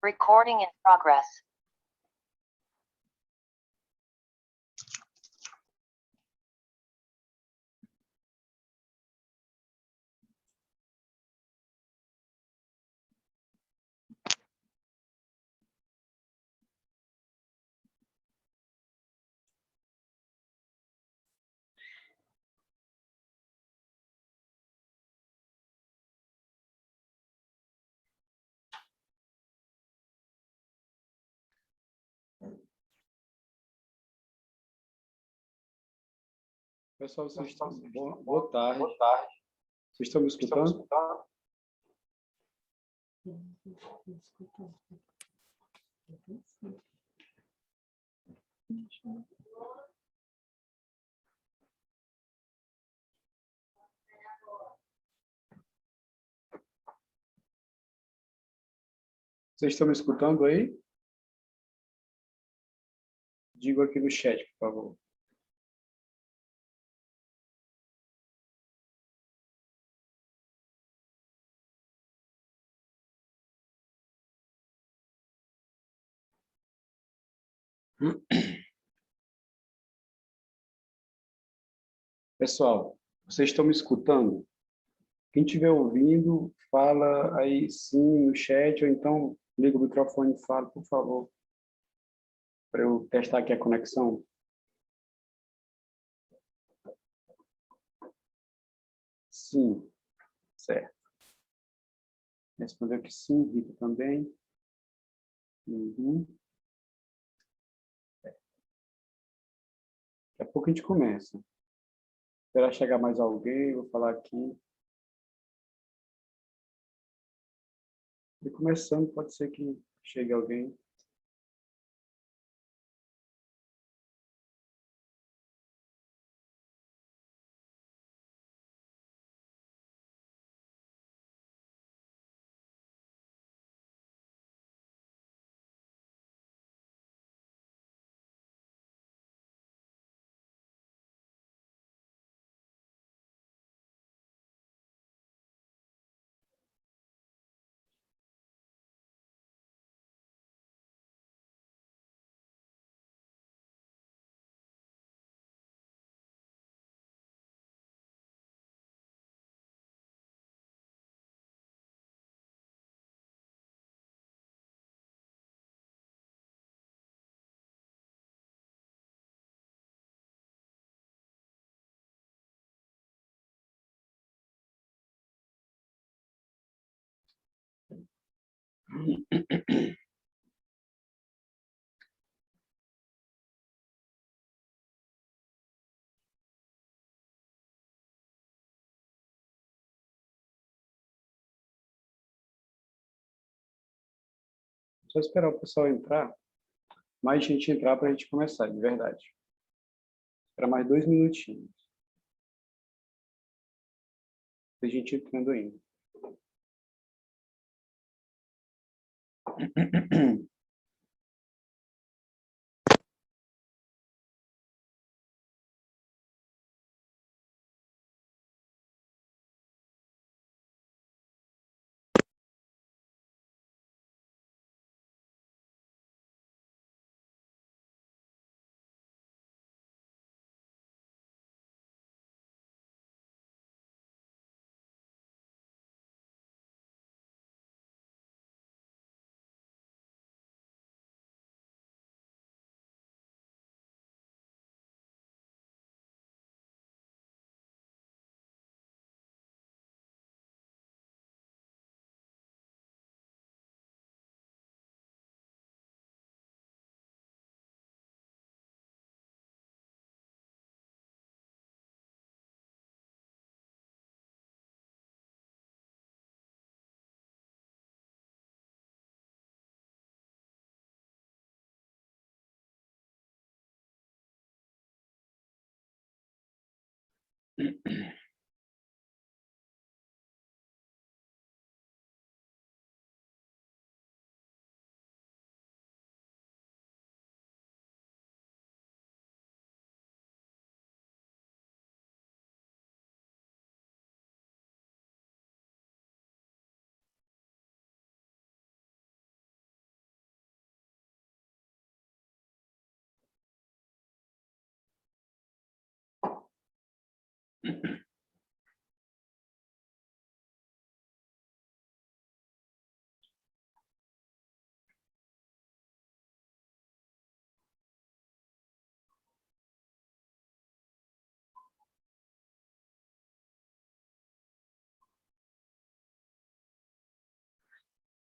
Recording in progress. Pessoal, vocês estão... Boa tarde. Vocês estão me escutando? Vocês estão me escutando aí? Digo aqui no chat, por favor. Pessoal, vocês estão me escutando? Quem estiver ouvindo, fala aí sim no chat, ou então liga o microfone e fala, por favor, para eu testar aqui a conexão. Sim, certo. Respondeu que sim, Rita também. Uhum. Daqui a pouco a gente começa. Esperar chegar mais alguém, vou falar aqui. E começando, pode ser que chegue alguém. Só esperar o pessoal entrar, mais gente entrar para a gente começar, de verdade. Esperar mais 2 minutinhos. Tem gente entrando ainda.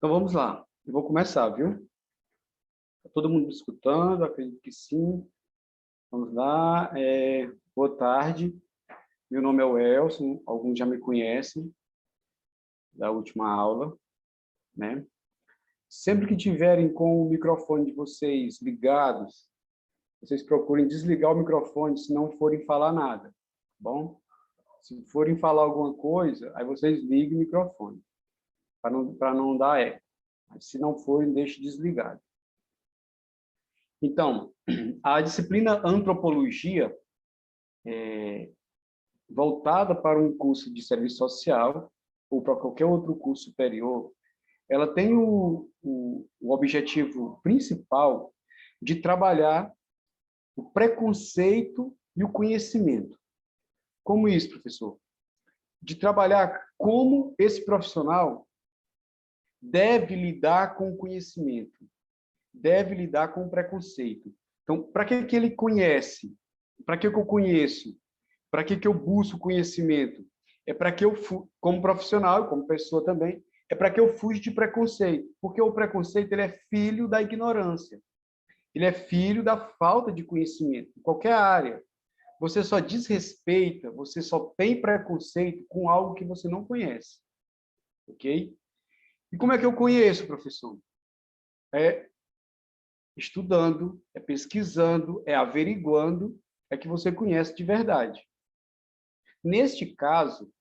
Então, vamos lá. Eu vou começar, viu? Tá todo mundo me escutando? Acredito que sim. Vamos lá. Boa tarde. Meu nome é Welson. Alguns já me conhecem da última aula, né? Sempre que tiverem com o microfone de vocês ligados, vocês procurem desligar o microfone se não forem falar nada, tá bom? Se forem falar alguma coisa, aí vocês liguem o microfone, para não dar eco. Mas se não forem, deixe desligado. Então, a disciplina antropologia, voltada para um curso de serviço social ou para qualquer outro curso superior, ela tem o objetivo principal de trabalhar o preconceito e o conhecimento. Como isso, professor? De trabalhar como esse profissional deve lidar com o conhecimento, deve lidar com o preconceito. Então, para que ele conhece? Para que eu conheço? Para que eu busco conhecimento? É para que eu, como profissional, como pessoa também, é para que eu fuja de preconceito. Porque o preconceito ele é filho da ignorância. Ele é filho da falta de conhecimento, em qualquer área. Você só desrespeita, você só tem preconceito com algo que você não conhece. Ok? E como é que eu conheço, professor? É estudando, é pesquisando, é averiguando, é que você conhece de verdade. Neste caso,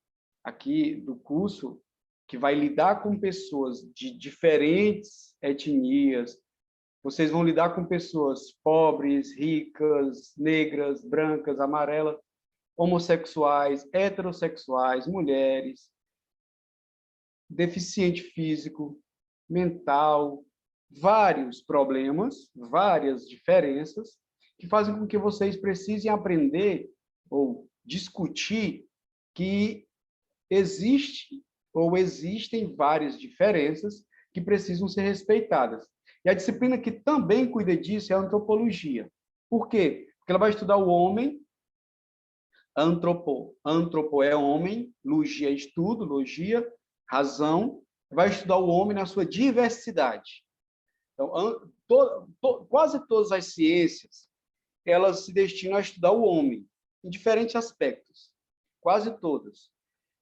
aqui do curso, que vai lidar com pessoas de diferentes etnias, vocês vão lidar com pessoas pobres, ricas, negras, brancas, amarelas, homossexuais, heterossexuais, mulheres, deficiente físico, mental, vários problemas, várias diferenças, que fazem com que vocês precisem aprender ou discutir que existe ou existem várias diferenças que precisam ser respeitadas. E a disciplina que também cuida disso é a antropologia. Por quê? Porque ela vai estudar o homem, antropo é homem, logia é estudo, logia, razão, vai estudar o homem na sua diversidade. Então, quase todas as ciências, elas se destinam a estudar o homem, em diferentes aspectos, quase todas.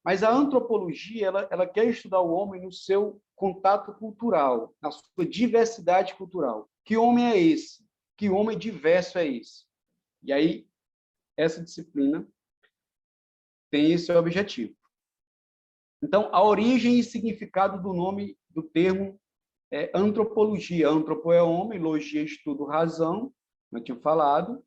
Mas a antropologia, ela quer estudar o homem no seu contato cultural, na sua diversidade cultural. Que homem é esse? Que homem diverso é esse? E aí, essa disciplina tem esse objetivo. Então, a origem e significado do nome, do termo, é antropologia. Antropo é homem, logia, estudo, razão, eu tinha falado.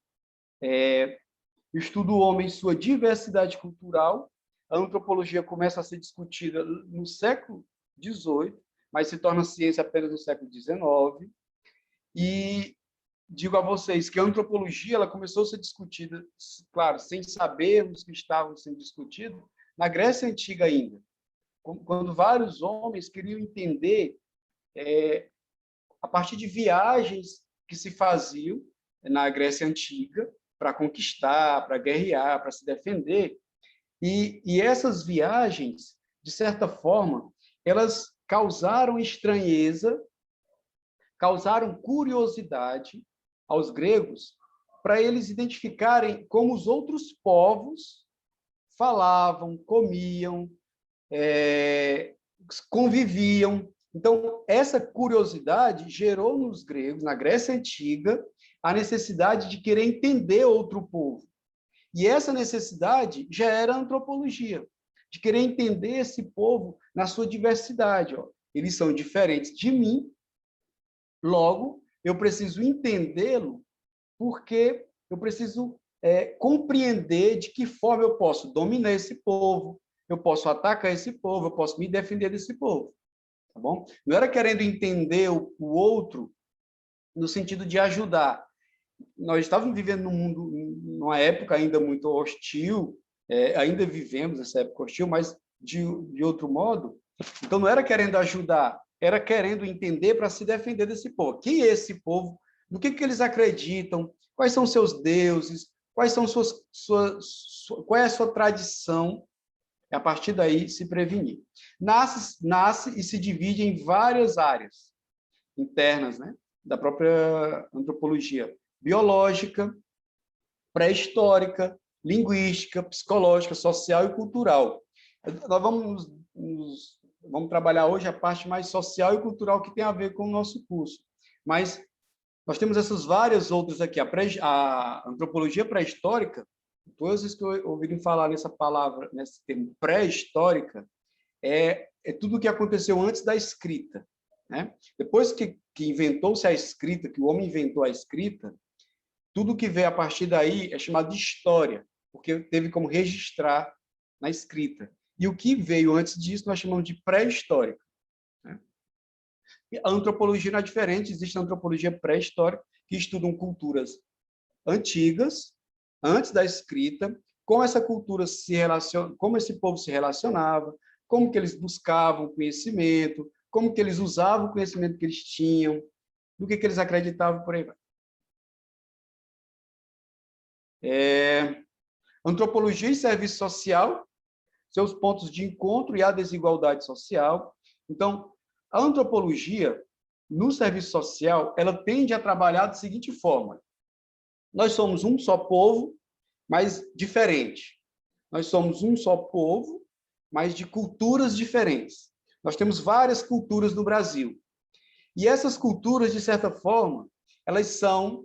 Estuda o homem em sua diversidade cultural. A antropologia começa a ser discutida no século XVIII, mas se torna ciência apenas no século XIX. E digo a vocês que a antropologia ela começou a ser discutida, claro, sem sabermos que estavam sendo discutidos, na Grécia Antiga ainda, quando vários homens queriam entender, a partir de viagens que se faziam na Grécia Antiga, para conquistar, para guerrear, para se defender, e essas viagens, de certa forma, elas causaram estranheza, causaram curiosidade aos gregos, para eles identificarem como os outros povos falavam, comiam, conviviam. Então, essa curiosidade gerou nos gregos, na Grécia Antiga, a necessidade de querer entender outro povo. E essa necessidade já era a antropologia, de querer entender esse povo na sua diversidade. Ó. Eles são diferentes de mim, logo, eu preciso entendê-lo, porque eu preciso compreender de que forma eu posso dominar esse povo, eu posso atacar esse povo, eu posso me defender desse povo. Tá bom? Não era querendo entender o outro no sentido de ajudar. Nós estávamos vivendo num mundo, numa época ainda muito hostil, ainda vivemos essa época hostil, mas de outro modo. Então, não era querendo ajudar, era querendo entender para se defender desse povo. Quem é esse povo? No que eles acreditam? Quais são seus deuses? Quais são qual é a sua tradição? A partir daí, se prevenir. Nasce e se divide em várias áreas internas, né, da própria antropologia. Biológica, pré-histórica, linguística, psicológica, social e cultural. Nós vamos trabalhar hoje a parte mais social e cultural que tem a ver com o nosso curso. Mas nós temos essas várias outras aqui. A antropologia pré-histórica, todas as vezes que eu ouvi falar nessa palavra, nesse termo pré-histórica, é tudo o que aconteceu antes da escrita. Né? Depois que inventou-se a escrita, que o homem inventou a escrita, tudo que veio a partir daí é chamado de história, porque teve como registrar na escrita. E o que veio antes disso nós chamamos de pré-histórica. Né? A antropologia não é diferente, existe a antropologia pré-histórica, que estudam culturas antigas, antes da escrita, como essa cultura se relaciona, como esse povo se relacionava, como que eles buscavam conhecimento, como que eles usavam o conhecimento que eles tinham, do que eles acreditavam, por aí vai. Antropologia e serviço social, seus pontos de encontro e a desigualdade social. Então, a antropologia, no serviço social, ela tende a trabalhar da seguinte forma: nós somos um só povo, mas diferente. Nós somos um só povo, mas de culturas diferentes. Nós temos várias culturas no Brasil. E essas culturas, de certa forma, elas são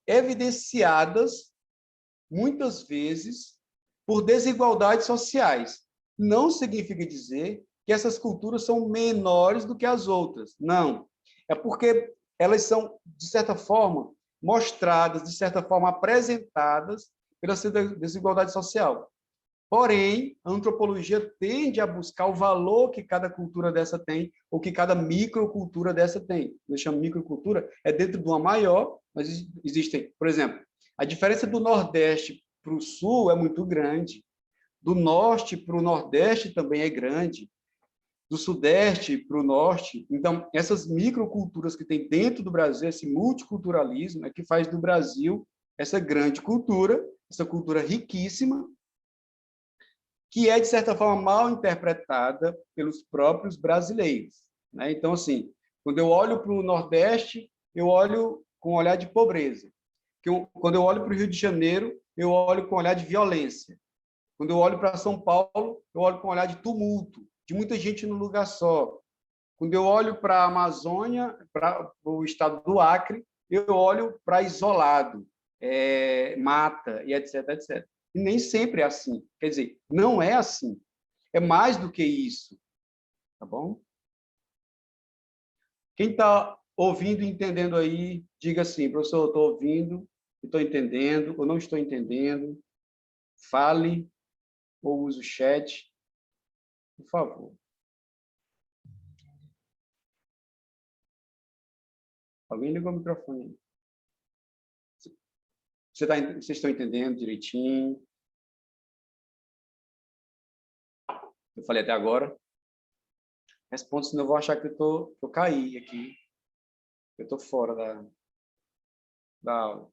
evidenciadas, muitas vezes, por desigualdades sociais. Não significa dizer que essas culturas são menores do que as outras. Não. É porque elas são, de certa forma, mostradas, de certa forma, apresentadas pela desigualdade social. Porém, a antropologia tende a buscar o valor que cada cultura dessa tem, ou que cada microcultura dessa tem. Eu chamo microcultura, é dentro de uma maior, mas existem, por exemplo, a diferença do Nordeste para o Sul é muito grande, do Norte para o Nordeste também é grande, do Sudeste para o Norte. Então, essas microculturas que tem dentro do Brasil, esse multiculturalismo, é que faz do Brasil essa grande cultura, essa cultura riquíssima, que é, de certa forma, mal interpretada pelos próprios brasileiros. Né? Então, assim, quando eu olho para o Nordeste, eu olho com um olhar de pobreza. Quando eu olho para o Rio de Janeiro, eu olho com um olhar de violência. Quando eu olho para São Paulo, eu olho com um olhar de tumulto, de muita gente num lugar só. Quando eu olho para a Amazônia, para o estado do Acre, eu olho para isolado, mata e etc, etc. E nem sempre é assim. Quer dizer, não é assim. É mais do que isso. Tá bom? Quem está ouvindo e entendendo aí, diga assim: professor, eu estou ouvindo, estou entendendo, ou não estou entendendo. Fale ou use o chat, por favor. Alguém ligou o microfone? Vocês estão entendendo direitinho? Eu falei até agora? Responda, senão eu vou achar que eu caí aqui. Eu estou fora da aula.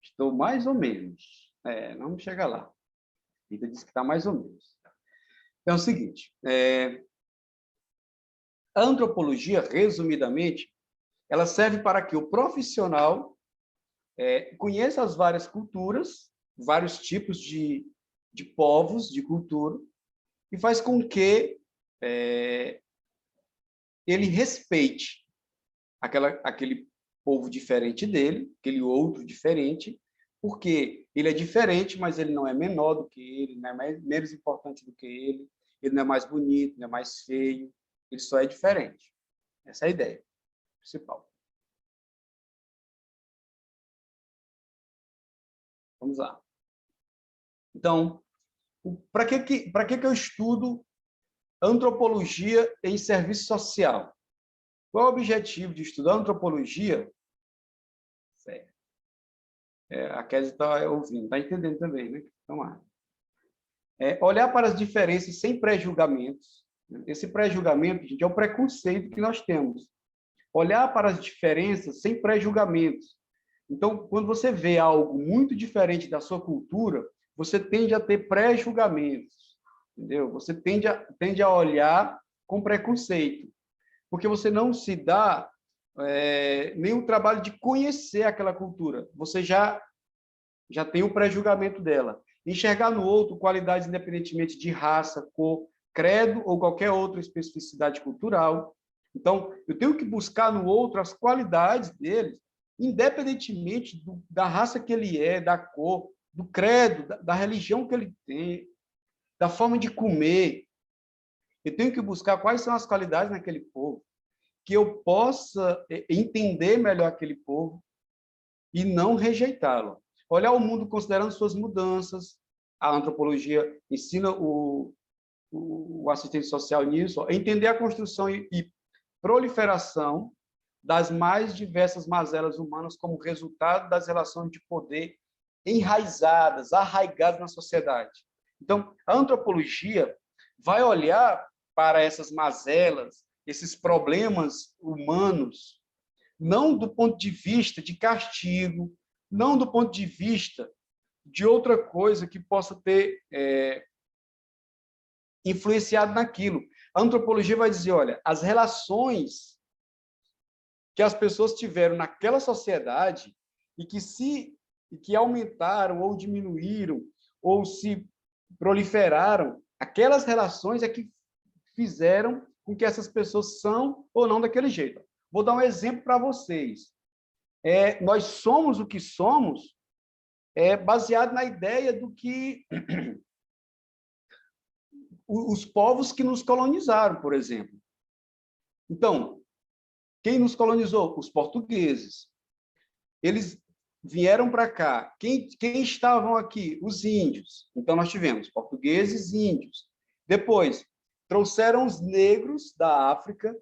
Estou mais ou menos. Não me chega lá. A vida diz que está mais ou menos. Então é o seguinte, a antropologia, resumidamente, ela serve para que o profissional conheça as várias culturas, vários tipos de povos, de cultura, e faz com que ele respeite aquele povo diferente dele, aquele outro diferente, porque ele é diferente, mas ele não é menor do que ele, não é menos importante do que ele não é mais bonito, não é mais feio, ele só é diferente. Essa é a ideia principal. Vamos lá. Então, para que eu estudo antropologia em serviço social? Qual é o objetivo de estudar antropologia? Certo. A Kézia está ouvindo, está entendendo também, né? Então, olhar para as diferenças sem pré-julgamentos. Esse pré-julgamento, gente, é o preconceito que nós temos. Olhar para as diferenças sem pré-julgamentos. Então, quando você vê algo muito diferente da sua cultura, você tende a ter pré-julgamentos, entendeu? Você tende a olhar com preconceito, porque você não se dá nem o trabalho de conhecer aquela cultura. Você já tem o pré-julgamento dela. Enxergar no outro qualidades independentemente de raça, cor, credo ou qualquer outra especificidade cultural. Então, eu tenho que buscar no outro as qualidades dele, independentemente da raça que ele é, da cor, do credo, da religião que ele tem, da forma de comer. Eu tenho que buscar quais são as qualidades naquele povo, que eu possa entender melhor aquele povo e não rejeitá-lo. Olhar o mundo considerando suas mudanças. A antropologia ensina o assistente social nisso, entender a construção e proliferação das mais diversas mazelas humanas como resultado das relações de poder enraizadas, arraigadas na sociedade. Então, a antropologia vai olhar para essas mazelas, esses problemas humanos, não do ponto de vista de castigo, não do ponto de vista de outra coisa que possa ter influenciado naquilo. A antropologia vai dizer, olha, as relações que as pessoas tiveram naquela sociedade e que aumentaram ou diminuíram ou se proliferaram, aquelas relações é que fizeram com que essas pessoas são ou não daquele jeito. Vou dar um exemplo para vocês. Nós somos o que somos baseado na ideia do que os povos que nos colonizaram, por exemplo. Então, quem nos colonizou? Os portugueses. Eles vieram para cá. Quem estavam aqui? Os índios. Então, nós tivemos portugueses e índios. Depois, trouxeram os negros da África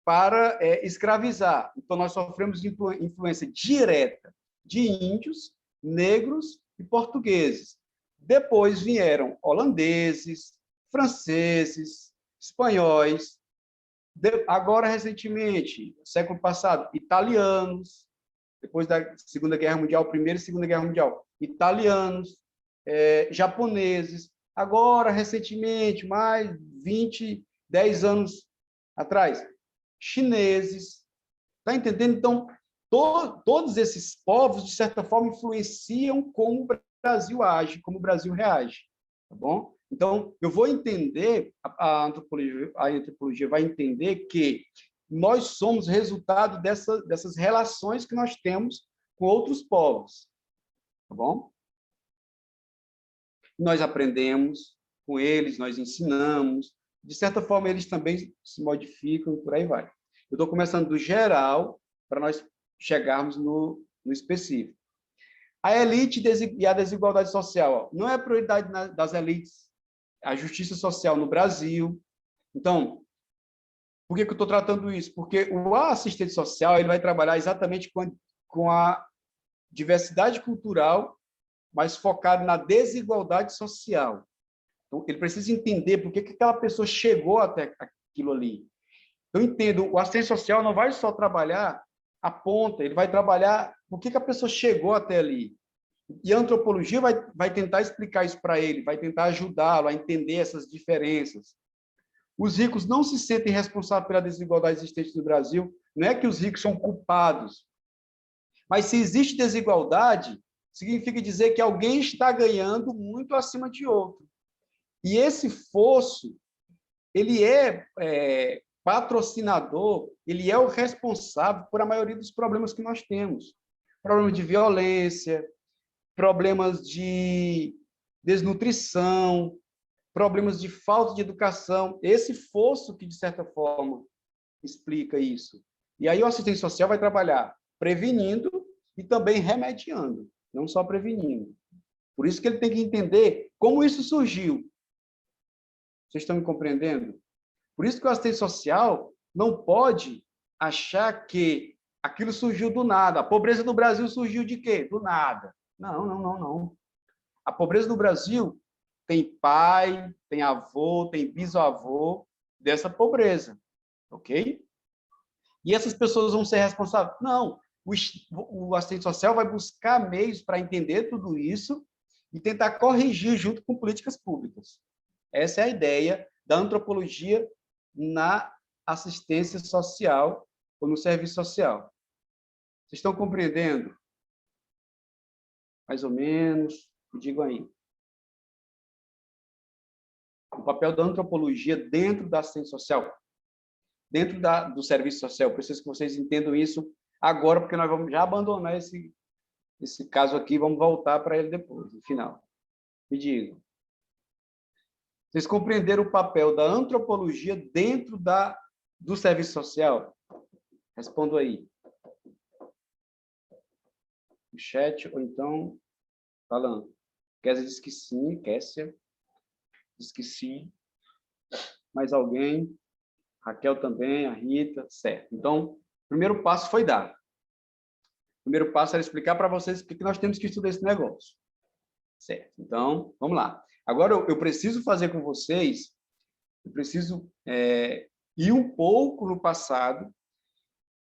para escravizar. Então, nós sofremos influência direta de índios, negros e portugueses. Depois vieram holandeses, franceses, espanhóis, agora, recentemente, século passado, italianos, depois da Segunda Guerra Mundial, Primeira e Segunda Guerra Mundial, italianos, japoneses, agora, recentemente, mais 10 anos atrás, chineses. Está entendendo? Então, todos esses povos, de certa forma, influenciam como o Brasil age, como o Brasil reage. Tá bom? Então, eu vou entender, a antropologia vai entender que nós somos resultado dessas relações que nós temos com outros povos. Tá bom? Nós aprendemos com eles, nós ensinamos. De certa forma, eles também se modificam e por aí vai. Eu estou começando do geral para nós chegarmos no específico. A elite e a desigualdade social. Não é a prioridade das elites a justiça social no Brasil. Então, por que eu estou tratando isso? Porque o assistente social ele vai trabalhar exatamente com a diversidade cultural, mas focado na desigualdade social. Então, ele precisa entender por que aquela pessoa chegou até aquilo ali. Eu entendo, o assistente social não vai só trabalhar a ponta, ele vai trabalhar por que a pessoa chegou até ali. E a antropologia vai tentar explicar isso para ele, vai tentar ajudá-lo a entender essas diferenças. Os ricos não se sentem responsáveis pela desigualdade existente no Brasil. Não é que os ricos são culpados. Mas se existe desigualdade, significa dizer que alguém está ganhando muito acima de outro. E esse fosso, ele patrocinador, ele é o responsável por a maioria dos problemas que nós temos. Problemas de violência, problemas de desnutrição, problemas de falta de educação. Esse fosso que, de certa forma, explica isso. E aí o assistente social vai trabalhar prevenindo e também remediando, não só prevenindo. Por isso que ele tem que entender como isso surgiu. Vocês estão me compreendendo? Por isso que o assistente social não pode achar que aquilo surgiu do nada. A pobreza no Brasil surgiu de quê? Do nada. Não, não, não, não. A pobreza no Brasil tem pai, tem avô, tem bisavô dessa pobreza, ok? E essas pessoas vão ser responsáveis? Não. O assistente social vai buscar meios para entender tudo isso e tentar corrigir junto com políticas públicas. Essa é a ideia da antropologia na assistência social ou no serviço social. Vocês estão compreendendo? Mais ou menos? Me digam aí. O papel da antropologia dentro da assistência social, dentro do serviço social. Eu preciso que vocês entendam isso agora, porque nós vamos já abandonar esse caso aqui, vamos voltar para ele depois, no final. Me digam. Vocês compreenderam o papel da antropologia dentro do serviço social? Respondo aí. No chat, ou então, falando. Kézia diz que sim, Kessia diz que sim. Mais alguém? Raquel também, a Rita, certo. Então, o primeiro passo foi dado. O primeiro passo era explicar para vocês o que nós temos que estudar esse negócio. Certo. Então, vamos lá. Agora, eu preciso fazer com vocês, eu preciso ir um pouco no passado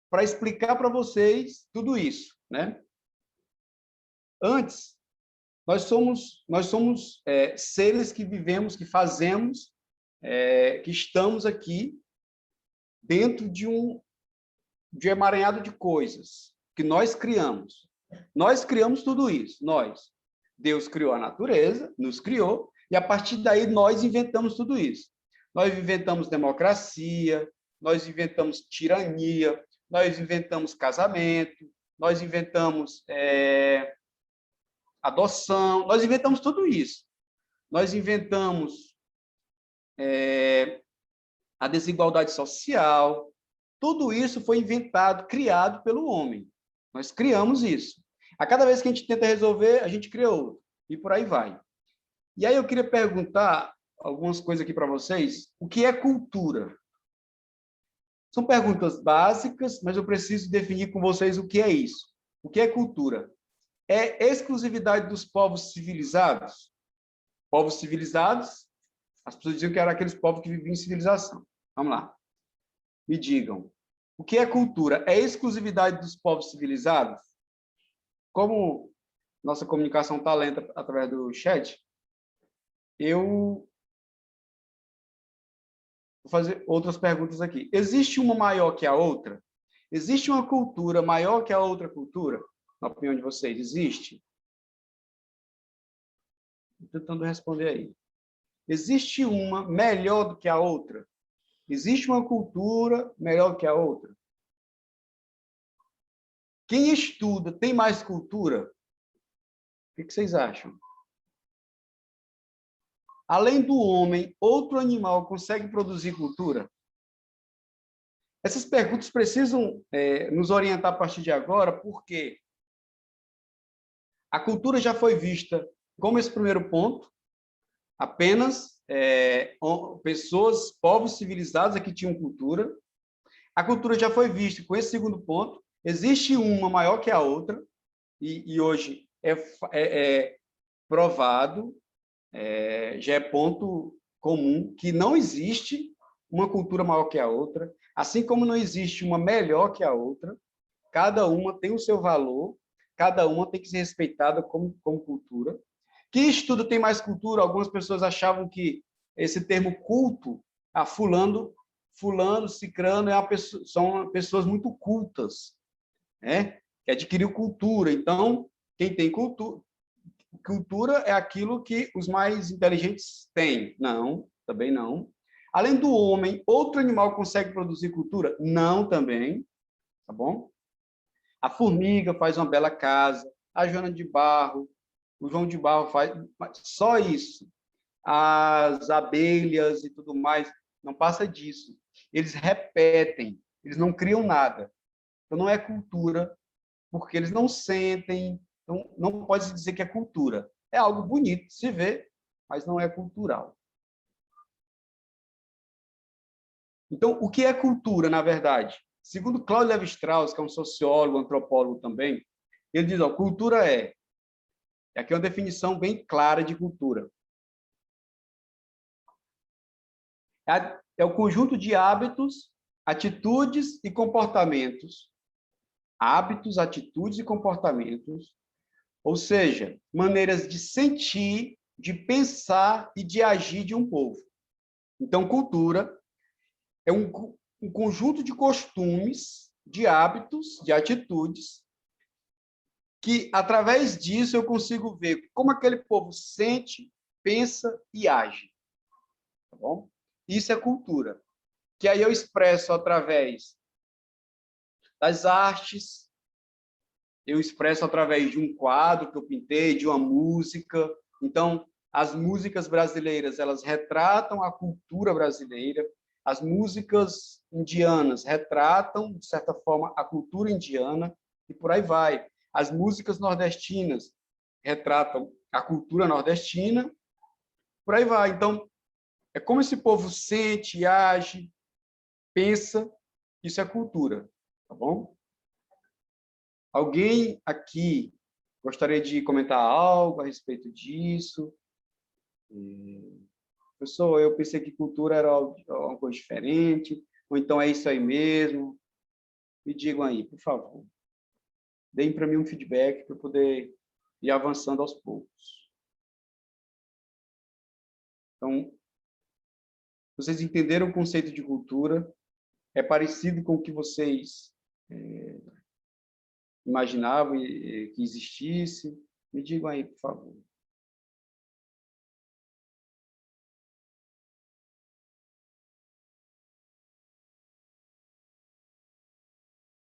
para explicar para vocês tudo isso, né? Antes, nós somos seres que vivemos, que fazemos, que estamos aqui dentro de um emaranhado de coisas que nós criamos. Nós criamos tudo isso, nós. Deus criou a natureza, nos criou, e a partir daí nós inventamos tudo isso. Nós inventamos democracia, nós inventamos tirania, nós inventamos casamento, nós inventamos adoção, nós inventamos tudo isso. Nós inventamos a desigualdade social. Tudo isso foi inventado, criado pelo homem. Nós criamos isso. A cada vez que a gente tenta resolver, a gente cria outro. E por aí vai. E aí eu queria perguntar algumas coisas aqui para vocês. O que é cultura? São perguntas básicas, mas eu preciso definir com vocês o que é isso. O que é cultura? É exclusividade dos povos civilizados? Povos civilizados, as pessoas diziam que eram aqueles povos que viviam em civilização. Vamos lá. Me digam. O que é cultura? É exclusividade dos povos civilizados? Como nossa comunicação está lenta através do chat, eu vou fazer outras perguntas aqui. Existe uma maior que a outra? Existe uma cultura maior que a outra cultura? Na opinião de vocês, existe? Estou tentando responder aí. Existe uma melhor do que a outra? Existe uma cultura melhor que a outra? Quem estuda tem mais cultura? O que vocês acham? Além do homem, outro animal consegue produzir cultura? Essas perguntas precisam nos orientar a partir de agora, porque a cultura já foi vista como esse primeiro ponto, apenas pessoas, povos civilizados é que tinham cultura. A cultura já foi vista com esse segundo ponto. Existe uma maior que a outra, e hoje é provado, já é ponto comum, que não existe uma cultura maior que a outra, assim como não existe uma melhor que a outra. Cada uma tem o seu valor, cada uma tem que ser respeitada como cultura. Quem estuda tem mais cultura. Algumas pessoas achavam que esse termo culto, fulano, cicrano, são pessoas muito cultas, né? Que adquiriu cultura. Então, quem tem cultura é aquilo que os mais inteligentes têm. Não, também não. Além do homem, outro animal consegue produzir cultura? Não, também. Tá bom? A formiga faz uma bela casa, a Joana de Barro, o João de Barro faz só isso. As abelhas e tudo mais, não passa disso. Eles repetem, eles não criam nada. Então, não é cultura, porque eles não sentem, então, não pode se dizer que é cultura. É algo bonito de se ver, mas não é cultural. Então, o que é cultura, na verdade? Segundo Claudio Lévi-Strauss, que é um sociólogo, antropólogo também, ele diz, ó, cultura aqui é uma definição bem clara de cultura. É o conjunto de hábitos, atitudes e comportamentos. Hábitos, atitudes e comportamentos, ou seja, maneiras de sentir, de pensar e de agir de um povo. Então, cultura é um conjunto de costumes, de hábitos, de atitudes, que, através disso, eu consigo ver como aquele povo sente, pensa e age. Tá bom? Isso é cultura, que aí eu expresso através das artes, eu expresso através de um quadro que eu pintei, de uma música. Então, as músicas brasileiras, elas retratam a cultura brasileira. As músicas indianas retratam, de certa forma, a cultura indiana, e por aí vai. As músicas nordestinas retratam a cultura nordestina, por aí vai. Então, é como esse povo sente, age, pensa, isso é cultura, tá bom? Alguém aqui gostaria de comentar algo a respeito disso? Professor, eu pensei que cultura era uma coisa diferente, ou então é isso aí mesmo. Me digam aí, por favor. Deem para mim um feedback para eu poder ir avançando aos poucos. Então, vocês entenderam o conceito de cultura? É parecido com o que vocês imaginavam que existisse? Me digam aí, por favor.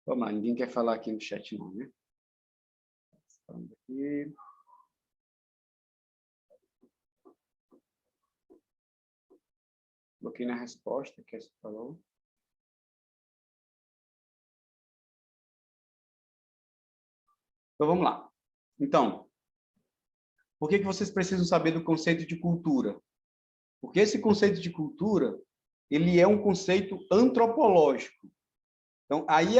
Vamos lá, ninguém quer falar aqui no chat não, né? Falando aqui. Coloquei na resposta que você falou. Então, vamos lá. Então, por que vocês precisam saber do conceito de cultura? Porque esse conceito de cultura, ele é um conceito antropológico. Então, aí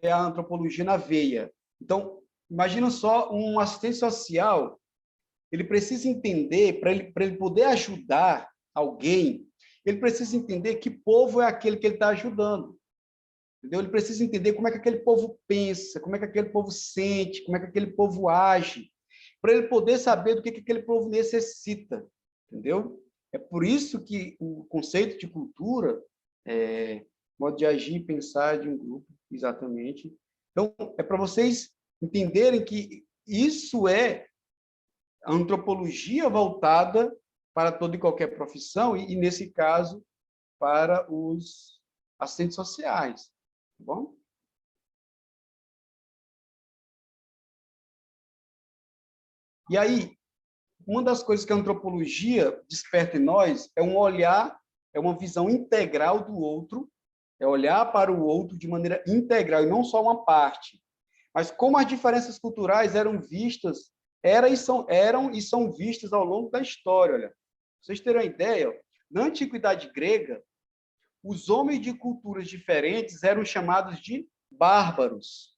é a antropologia na veia. Então, imagina só um assistente social, ele precisa entender, para ele poder ajudar alguém, ele precisa entender que povo é aquele que ele está ajudando. Entendeu? Ele precisa entender como é que aquele povo pensa, como é que aquele povo sente, como é que aquele povo age, para ele poder saber do que aquele povo necessita. Entendeu? É por isso que o conceito de cultura é modo de agir e pensar de um grupo, exatamente. Então, é para vocês entenderem que isso é a antropologia voltada para toda e qualquer profissão, e nesse caso, para os assistentes sociais. Tá bom? E aí, uma das coisas que a antropologia desperta em nós é um olhar, é uma visão integral do outro, é olhar para o outro de maneira integral, e não só uma parte. Mas como as diferenças culturais eram vistas, eram e são vistas ao longo da história. Olha, pra vocês terem uma ideia, na antiguidade grega, os homens de culturas diferentes eram chamados de bárbaros.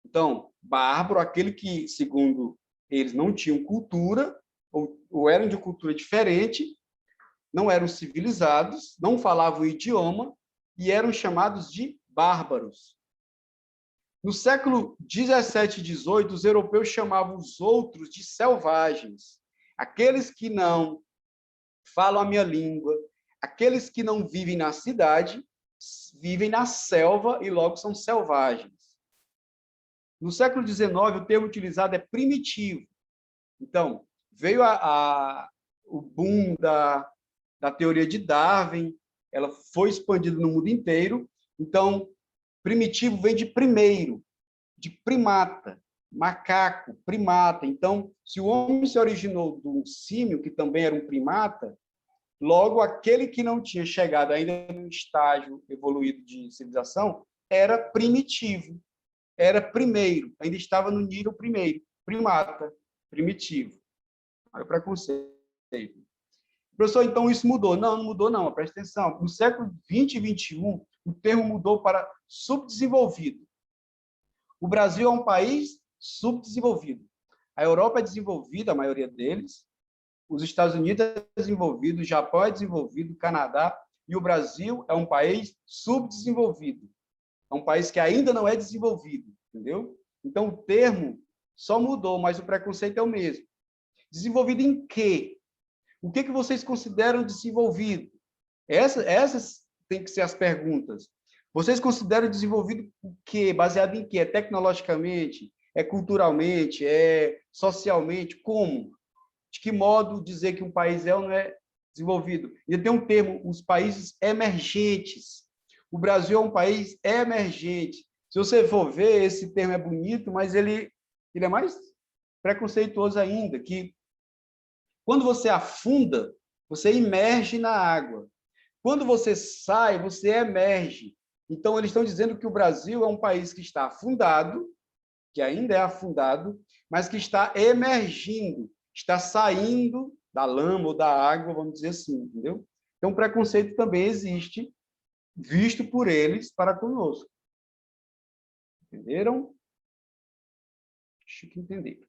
Então, bárbaro, aquele que, segundo eles, não tinham cultura, ou eram de cultura diferente, não eram civilizados, não falavam o idioma, e eram chamados de bárbaros. No século 17 e 18, os europeus chamavam os outros de selvagens. Aqueles que não falam a minha língua, aqueles que não vivem na cidade, vivem na selva e logo são selvagens. No século XIX, o termo utilizado é primitivo. Então, veio o boom da teoria de Darwin, ela foi expandida no mundo inteiro. Então, primitivo vem de primeiro, de primata, macaco, primata. Então, se o homem se originou de um símio, que também era um primata, logo aquele que não tinha chegado ainda no estágio evoluído de civilização era primitivo, era primeiro, ainda estava no nível primeiro, primata, primitivo. Olha o preconceito. Professor, então isso mudou? Não, não mudou não, presta atenção. No século 20 e 21, o termo mudou para subdesenvolvido. O Brasil é um país subdesenvolvido. A Europa é desenvolvida, a maioria deles. Os Estados Unidos é desenvolvido, o Japão é desenvolvido, o Canadá, e o Brasil é um país subdesenvolvido. É um país que ainda não é desenvolvido, entendeu? Então, o termo só mudou, mas o preconceito é o mesmo. Desenvolvido em quê? O que vocês consideram desenvolvido? Essas têm que ser as perguntas. Vocês consideram desenvolvido o quê? Baseado em quê? É tecnologicamente? É culturalmente? É socialmente? Como? De que modo dizer que um país é ou não é desenvolvido? E tem um termo, os países emergentes. O Brasil é um país emergente. Se você for ver, esse termo é bonito, mas ele é mais preconceituoso ainda, que quando você afunda, você imerge na água. Quando você sai, você emerge. Então, eles estão dizendo que o Brasil é um país que está afundado, que ainda é afundado, mas que está emergindo, está saindo da lama ou da água, vamos dizer assim, entendeu? Então, o preconceito também existe, visto por eles para conosco. Entenderam? Acho que entenderam.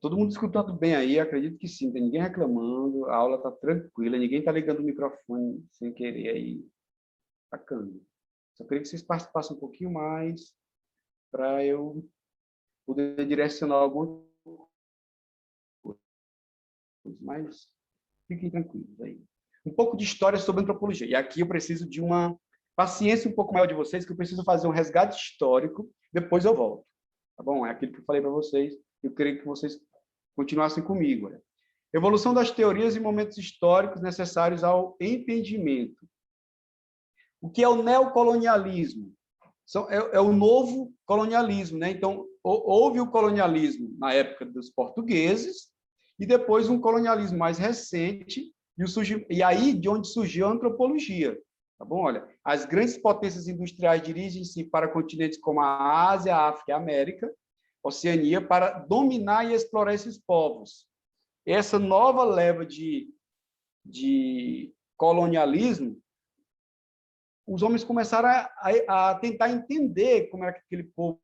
Todo mundo escutando bem aí, acredito que sim, não tem ninguém reclamando, a aula está tranquila, ninguém está ligando o microfone sem querer aí. Bacana. Só queria que vocês participassem um pouquinho mais para eu poder direcionar alguma coisa. Mas fiquem tranquilos aí. Um pouco de história sobre antropologia. E aqui eu preciso de uma paciência um pouco maior de vocês, que eu preciso fazer um resgate histórico, depois eu volto. Tá bom? É aquilo que eu falei para vocês. Eu queria que vocês continuassem comigo. Né? Evolução das teorias e momentos históricos necessários ao entendimento. O que é o neocolonialismo? É o novo colonialismo. Né? Então, houve o colonialismo na época dos portugueses e depois um colonialismo mais recente e aí de onde surgiu a antropologia. Tá bom? Olha, as grandes potências industriais dirigem-se para continentes como a Ásia, a África e a América, Oceania, para dominar e explorar esses povos. Essa nova leva de colonialismo, os homens começaram a tentar entender como era que aquele povo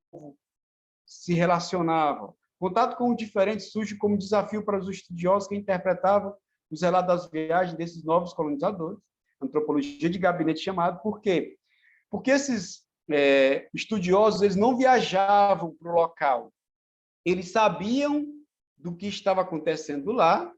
se relacionava. Contato com o diferente surge como desafio para os estudiosos que interpretavam os relatos das viagens desses novos colonizadores, antropologia de gabinete chamado. Por quê? Porque esses estudiosos eles não viajavam para o local. Eles sabiam do que estava acontecendo lá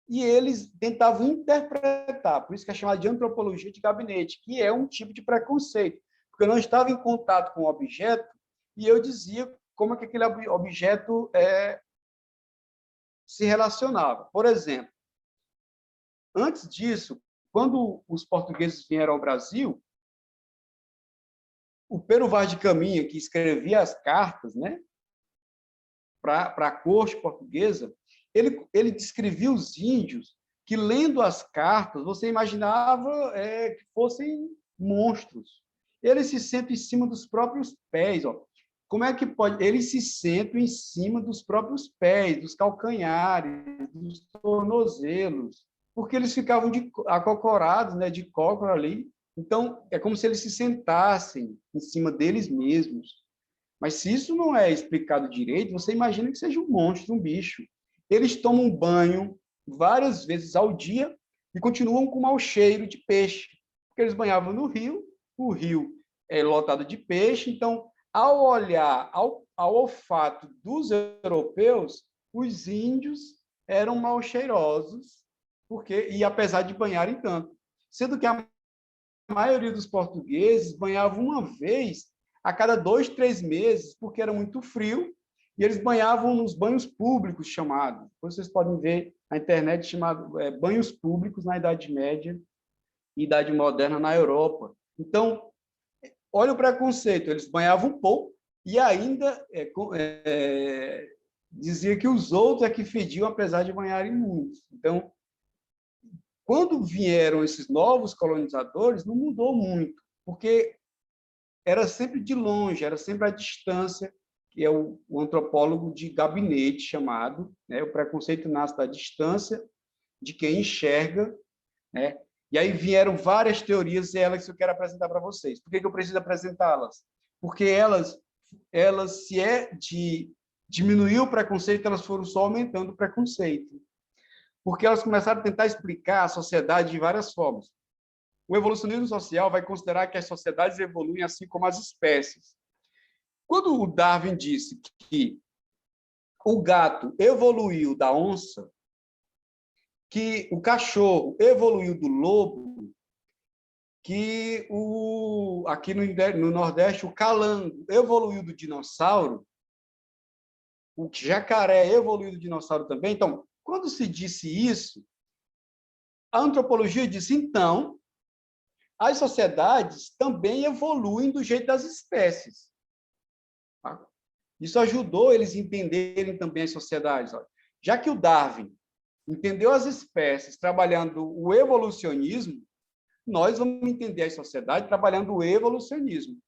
e eles tentavam interpretar. Por isso que é chamado de antropologia de gabinete, que é um tipo de preconceito. Porque eu não estava em contato com o objeto e eu dizia como é que aquele objeto se relacionava. Por exemplo, antes disso, quando os portugueses vieram ao Brasil, o Pero Vaz de Caminha, que escrevia as cartas, né, para a corte portuguesa, ele descrevia os índios que, lendo as cartas, você imaginava que fossem monstros. Eles se sentam em cima dos próprios pés. Ó. Como é que pode? Eles se sentam em cima dos próprios pés, dos calcanhares, dos tornozelos, porque eles ficavam acocorados, né, de cócora ali. Então, é como se eles se sentassem em cima deles mesmos. Mas se isso não é explicado direito, você imagina que seja um monstro, um bicho. Eles tomam banho várias vezes ao dia e continuam com mau cheiro de peixe, porque eles banhavam no rio, o rio é lotado de peixe, então, ao olhar, ao olfato dos europeus, os índios eram mal cheirosos, e apesar de banharem tanto. Sendo que a maioria dos portugueses banhava uma vez a cada 2, 3 meses, porque era muito frio, e eles banhavam nos banhos públicos chamados. Vocês podem ver na internet chamado banhos públicos na Idade Média e Idade Moderna na Europa. Então, olha o preconceito, eles banhavam pouco e ainda dizia que os outros é que fediam, apesar de banharem muito. Então, quando vieram esses novos colonizadores, não mudou muito, porque era sempre de longe, era sempre à distância, que é o antropólogo de gabinete chamado, né? O preconceito nasce da distância de quem enxerga, né? E aí vieram várias teorias e elas que eu quero apresentar para vocês. Por que eu preciso apresentá-las? Porque elas se de diminuir o preconceito, elas foram só aumentando o preconceito. Porque elas começaram a tentar explicar a sociedade de várias formas. O evolucionismo social vai considerar que as sociedades evoluem assim como as espécies. Quando o Darwin disse que o gato evoluiu da onça, que o cachorro evoluiu do lobo, que aqui no Nordeste o calango evoluiu do dinossauro, o jacaré evoluiu do dinossauro também. Então, quando se disse isso, a antropologia disse, então, as sociedades também evoluem do jeito das espécies. Tá? Isso ajudou eles a entenderem também as sociedades. Já que o Darwin entendeu as espécies trabalhando o evolucionismo, nós vamos entender as sociedades trabalhando o evolucionismo.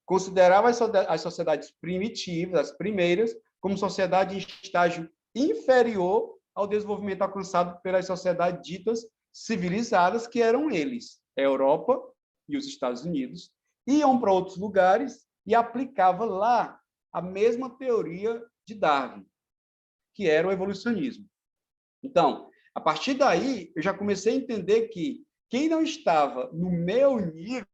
Considerava as sociedades primitivas, as primeiras, como sociedade em estágio inferior ao desenvolvimento alcançado pelas sociedades ditas civilizadas, que eram eles, a Europa e os Estados Unidos, iam para outros lugares e aplicavam lá a mesma teoria de Darwin, que era o evolucionismo. Então, a partir daí, eu já comecei a entender que quem não estava no meu nível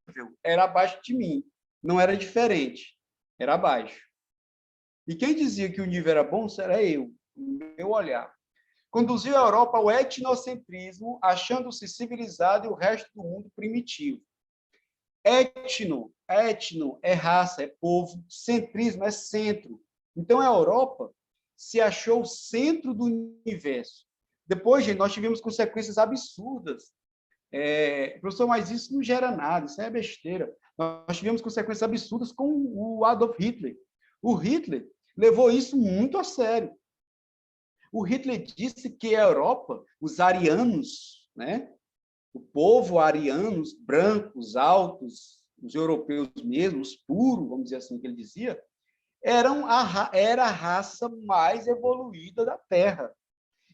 era abaixo de mim, não era diferente, era abaixo. E quem dizia que o nível era bom era eu, o meu olhar. Conduziu a Europa ao etnocentrismo, achando-se civilizado e o resto do mundo primitivo. Etno é raça, é povo, centrismo é centro. Então, a Europa se achou o centro do universo. Depois, gente, nós tivemos consequências absurdas. Professor, mas isso não gera nada, isso é besteira. Nós tivemos consequências absurdas com o Adolf Hitler. O Hitler levou isso muito a sério. O Hitler disse que a Europa, os arianos, né? O povo ariano, os brancos, altos, os europeus mesmos, puros, vamos dizer assim que ele dizia, era a raça mais evoluída da Terra.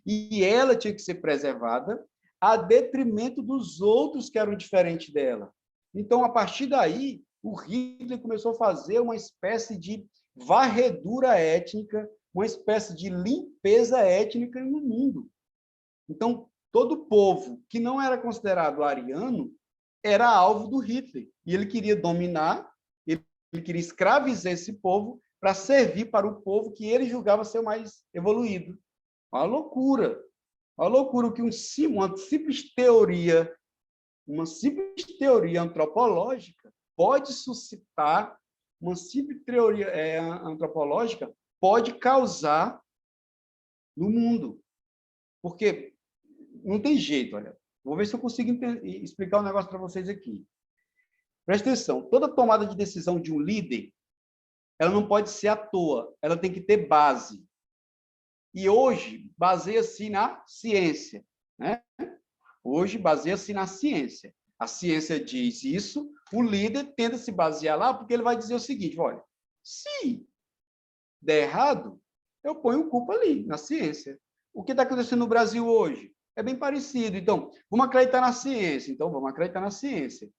E ela tinha que ser preservada a detrimento dos outros que eram diferentes dela. Então, a partir daí, o Hitler começou a fazer uma espécie de varredura étnica, uma espécie de limpeza étnica no mundo. Então, todo povo que não era considerado ariano era alvo do Hitler. E ele queria dominar, ele queria escravizar esse povo para servir para o povo que ele julgava ser o mais evoluído. Uma loucura. Uma loucura que uma simples teoria antropológica pode suscitar, uma simples teoria antropológica pode causar no mundo. Porque não tem jeito, olha. Vou ver se eu consigo explicar um negócio para vocês aqui. Presta atenção, toda tomada de decisão de um líder, ela não pode ser à toa, ela tem que ter base. E hoje, baseia-se na ciência, né? Hoje, baseia-se na ciência. A ciência diz isso, o líder tenta se basear lá, porque ele vai dizer o seguinte, olha, se der errado, eu ponho culpa ali, na ciência. O que está acontecendo no Brasil hoje? É bem parecido. Então, vamos acreditar na ciência. Então, vamos acreditar na ciência.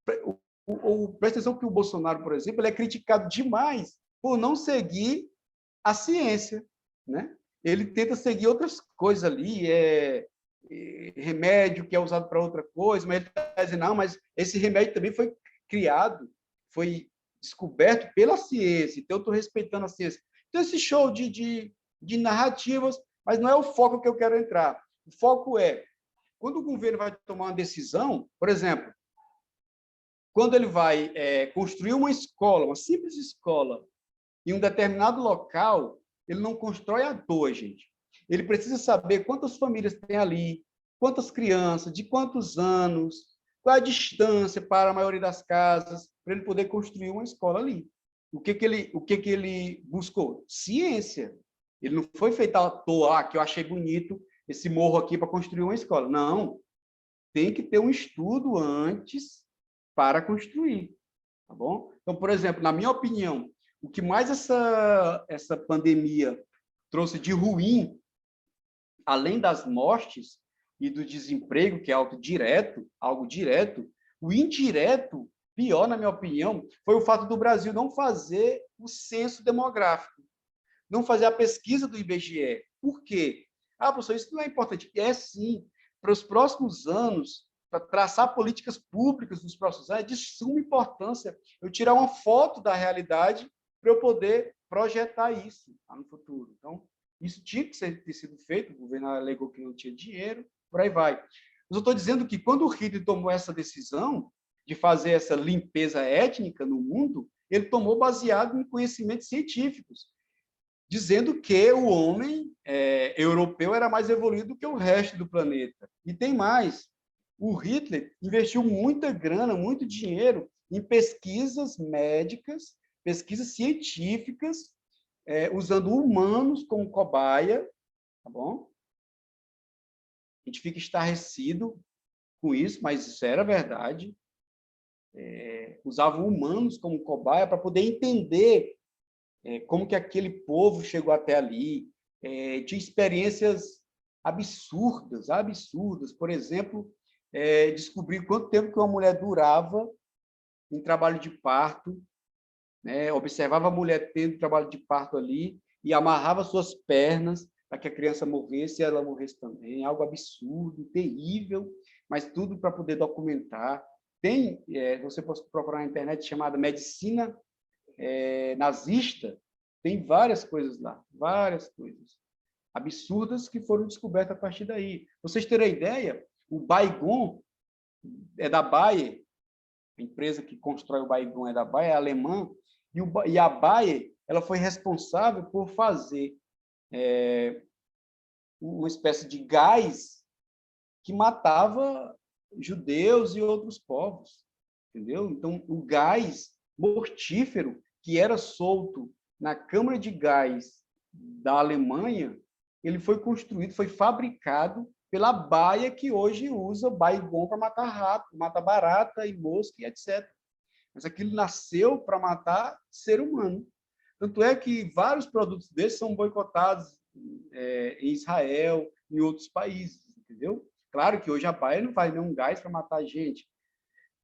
Presta atenção que o Bolsonaro, por exemplo, ele é criticado demais por não seguir a ciência, né? Ele tenta seguir outras coisas ali, remédio que é usado para outra coisa, mas ele está dizendo, não, mas esse remédio também foi criado, foi descoberto pela ciência, então eu estou respeitando a ciência. Então, esse show de narrativas, mas não é o foco que eu quero entrar. O foco é, quando o governo vai tomar uma decisão, por exemplo, quando ele vai construir uma escola, uma simples escola, em um determinado local, ele não constrói à toa, gente. Ele precisa saber quantas famílias tem ali, quantas crianças, de quantos anos, qual a distância para a maioria das casas, para ele poder construir uma escola ali. O que que ele buscou? Ciência. Ele não foi feito à toa, que eu achei bonito esse morro aqui para construir uma escola. Não, tem que ter um estudo antes para construir, tá bom? Então, por exemplo, na minha opinião, o que mais essa pandemia trouxe de ruim, além das mortes e do desemprego, que é algo direto, o indireto, pior, na minha opinião, foi o fato do Brasil não fazer o censo demográfico, não fazer a pesquisa do IBGE. Por quê? Ah, professor, isso não é importante. É sim, para os próximos anos, para traçar políticas públicas nos próximos anos, é de suma importância eu tirar uma foto da realidade para eu poder projetar isso lá no futuro. Então, isso tinha que ter sido feito, o governo alegou que não tinha dinheiro, por aí vai. Mas eu estou dizendo que quando o Hitler tomou essa decisão de fazer essa limpeza étnica no mundo, ele tomou baseado em conhecimentos científicos, dizendo que o homem europeu era mais evoluído do que o resto do planeta. E tem mais, o Hitler investiu muita grana, muito dinheiro em pesquisas médicas, pesquisas científicas, usando humanos como cobaia, tá bom? A gente fica estarrecido com isso, mas isso era verdade. Usavam humanos como cobaia para poder entender como que aquele povo chegou até ali. Tinha experiências absurdas, absurdas. Por exemplo, descobrir quanto tempo que uma mulher durava em trabalho de parto, né? Observava a mulher tendo trabalho de parto ali e amarrava suas pernas para que a criança morresse e ela morresse também. Algo absurdo, terrível, mas tudo para poder documentar. Tem, você pode procurar na internet, chamada medicina nazista, tem várias coisas lá, várias coisas absurdas que foram descobertas a partir daí. Vocês terem ideia, o Baygon é da Bayer, a empresa que constrói o Baygon é da Bayer, é alemã, e a Bayer ela foi responsável por fazer uma espécie de gás que matava judeus e outros povos, entendeu? Então, o gás mortífero que era solto na câmara de gás da Alemanha, ele foi construído, foi fabricado pela Baia, que hoje usa Baygon para matar rato, matar barata e mosca e etc. Mas aquilo nasceu para matar ser humano. Tanto é que vários produtos desses são boicotados em Israel, em outros países, entendeu? Claro que hoje a Baia não faz nenhum gás para matar gente,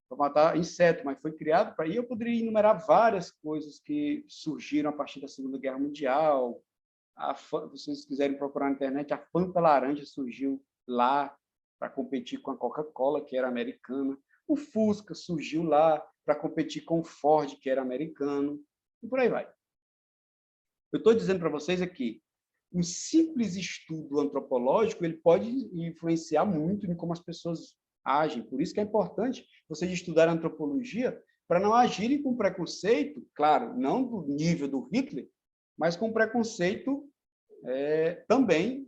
para matar inseto, mas foi criado para... E eu poderia enumerar várias coisas que surgiram a partir da Segunda Guerra Mundial. Se vocês quiserem procurar na internet, a Fanta laranja surgiu lá para competir com a Coca-Cola, que era americana. O Fusca surgiu lá para competir com o Ford, que era americano. E por aí vai. Eu estou dizendo para vocês aqui, um simples estudo antropológico ele pode influenciar muito em como as pessoas agem. Por isso que é importante vocês estudar antropologia para não agirem com preconceito, claro, não do nível do Hitler, mas com preconceito também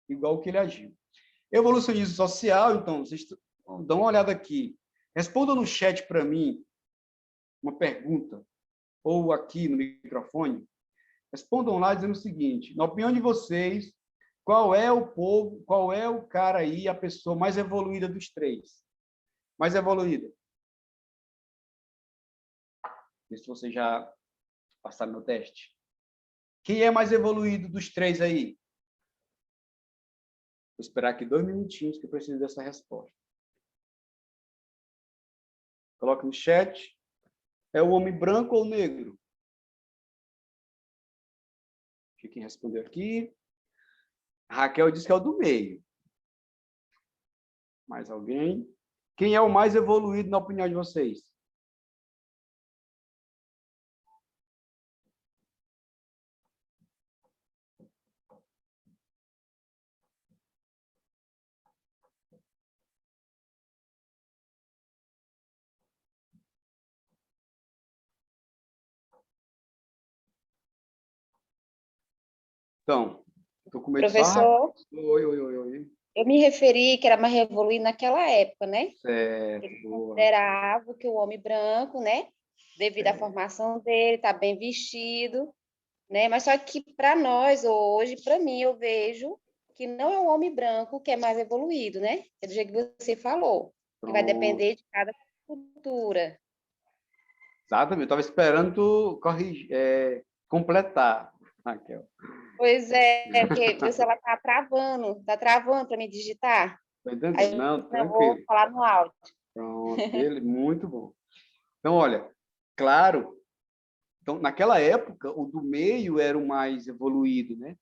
igual que ele agiu. Evolucionismo social, então, vocês dão uma olhada aqui. Respondam no chat para mim uma pergunta, ou aqui no microfone. Respondam lá dizendo o seguinte: na opinião de vocês, qual é o povo, qual é o cara aí, a pessoa mais evoluída dos três? Mais evoluída? Vê se vocês já passaram no teste. Quem é mais evoluído dos três aí? Vou esperar aqui 2 minutinhos que eu preciso dessa resposta. Coloque no chat. É o homem branco ou negro? Quem respondeu aqui? A Raquel disse que é o do meio. Mais alguém? Quem é o mais evoluído na opinião de vocês? Então, estou com medo só. Professor, Oi, oi, oi, oi. eu me referi que era mais evoluído naquela época, né? Certo, Eles boa. consideravam que o homem branco, né, devido à É. formação dele, tá bem vestido, né? Mas só que para nós hoje, para mim, eu vejo que não é o homem branco que é mais evoluído, né? É do jeito que você falou, que vai Pronto. depender de cada cultura. Exatamente. Estava esperando tu completar, Raquel. Pois é, porque meu celular tá travando para me digitar. Tá entendendo? Aí Não, eu vou tranquilo. falar no áudio. Pronto, muito bom. Então, olha, claro, então, naquela época, o do meio era o mais evoluído, né?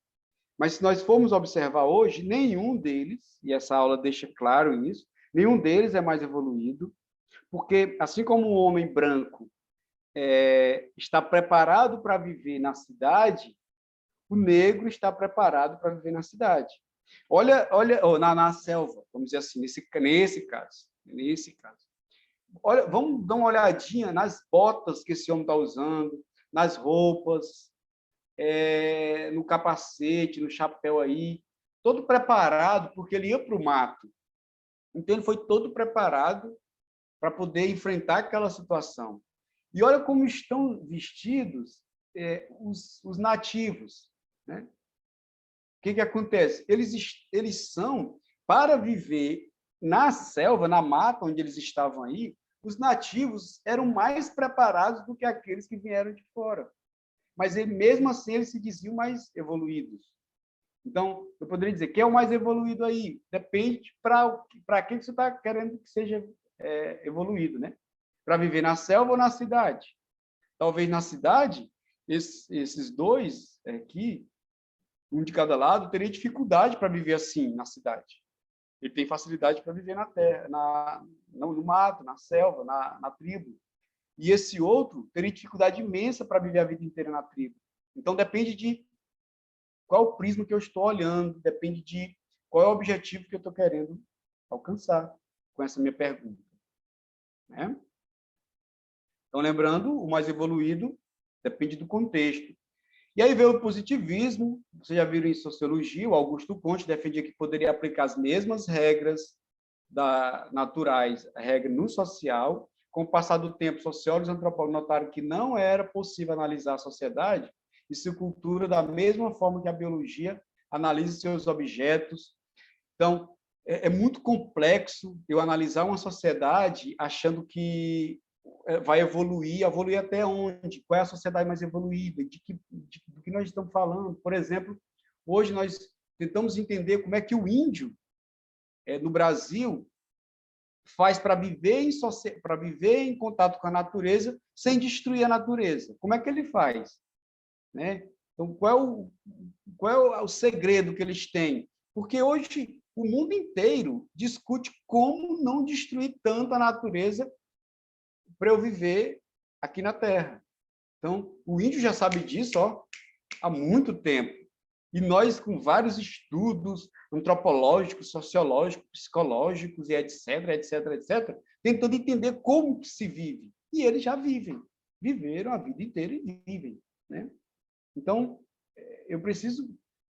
Mas se nós formos observar hoje, nenhum deles, e essa aula deixa claro isso, nenhum deles é mais evoluído, porque assim como o homem branco está preparado para viver na cidade, o negro está preparado para viver na cidade. Olha, na selva, vamos dizer assim, nesse caso. Olha, vamos dar uma olhadinha nas botas que esse homem está usando, nas roupas, no capacete, no chapéu aí, todo preparado, porque ele ia para o mato. Então, ele foi todo preparado para poder enfrentar aquela situação. E olha como estão vestidos os nativos. Né? O que acontece? Eles são, para viver na selva, na mata onde eles estavam aí, os nativos eram mais preparados do que aqueles que vieram de fora. Mas mesmo assim, eles se diziam mais evoluídos. Então, eu poderia dizer, quem é o mais evoluído aí? Depende para quem você está querendo que seja evoluído, né? Para viver na selva ou na cidade? Talvez na cidade, esses dois aqui, um de cada lado, teria dificuldade para viver assim na cidade. Ele tem facilidade para viver na terra, no mato, na selva, na tribo. E esse outro teria dificuldade imensa para viver a vida inteira na tribo. Então, depende de qual o prisma que eu estou olhando, depende de qual é o objetivo que eu estou querendo alcançar com essa minha pergunta. Né? Então, lembrando, o mais evoluído depende do contexto. E aí veio o positivismo, vocês já viram em sociologia, o Augusto Comte defendia que poderia aplicar as mesmas regras naturais, a regra no social. Com o passar do tempo, sociólogos e antropólogos notaram que não era possível analisar a sociedade e sua cultura da mesma forma que a biologia analisa seus objetos. Então, é muito complexo eu analisar uma sociedade achando que vai evoluir até onde? Qual é a sociedade mais evoluída? Do que nós estamos falando? Por exemplo, hoje nós tentamos entender como é que o índio, no Brasil, faz para viver em contato com a natureza sem destruir a natureza. Como é que ele faz? Né? Então, qual é o segredo que eles têm? Porque hoje o mundo inteiro discute como não destruir tanto a natureza para eu viver aqui na Terra. Então, o índio já sabe disso há muito tempo. E nós, com vários estudos antropológicos, sociológicos, psicológicos, e etc., etc., etc., tentando entender como que se vive. E eles já vivem. Viveram a vida inteira e vivem. Né? Então, eu preciso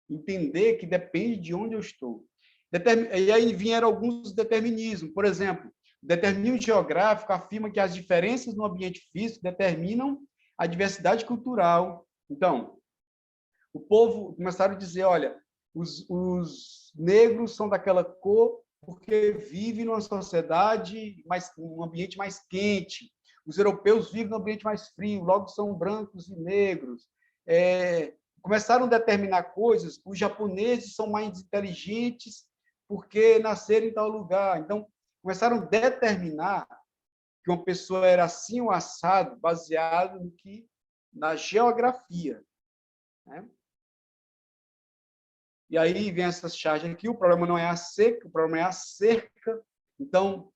entender que depende de onde eu estou. E aí vieram alguns determinismos. Por exemplo, o determinismo geográfico afirma que as diferenças no ambiente físico determinam a diversidade cultural. Então, o povo começaram a dizer, olha, os negros são daquela cor porque vivem numa sociedade, um ambiente mais quente. Os europeus vivem num ambiente mais frio, logo são brancos e negros. Começaram a determinar coisas, os japoneses são mais inteligentes porque nasceram em tal lugar. Então, começaram a determinar que uma pessoa era assim ou assado, baseado na geografia. Né? E aí vem essa charge aqui, o problema não é a seca, o problema é a cerca. Então,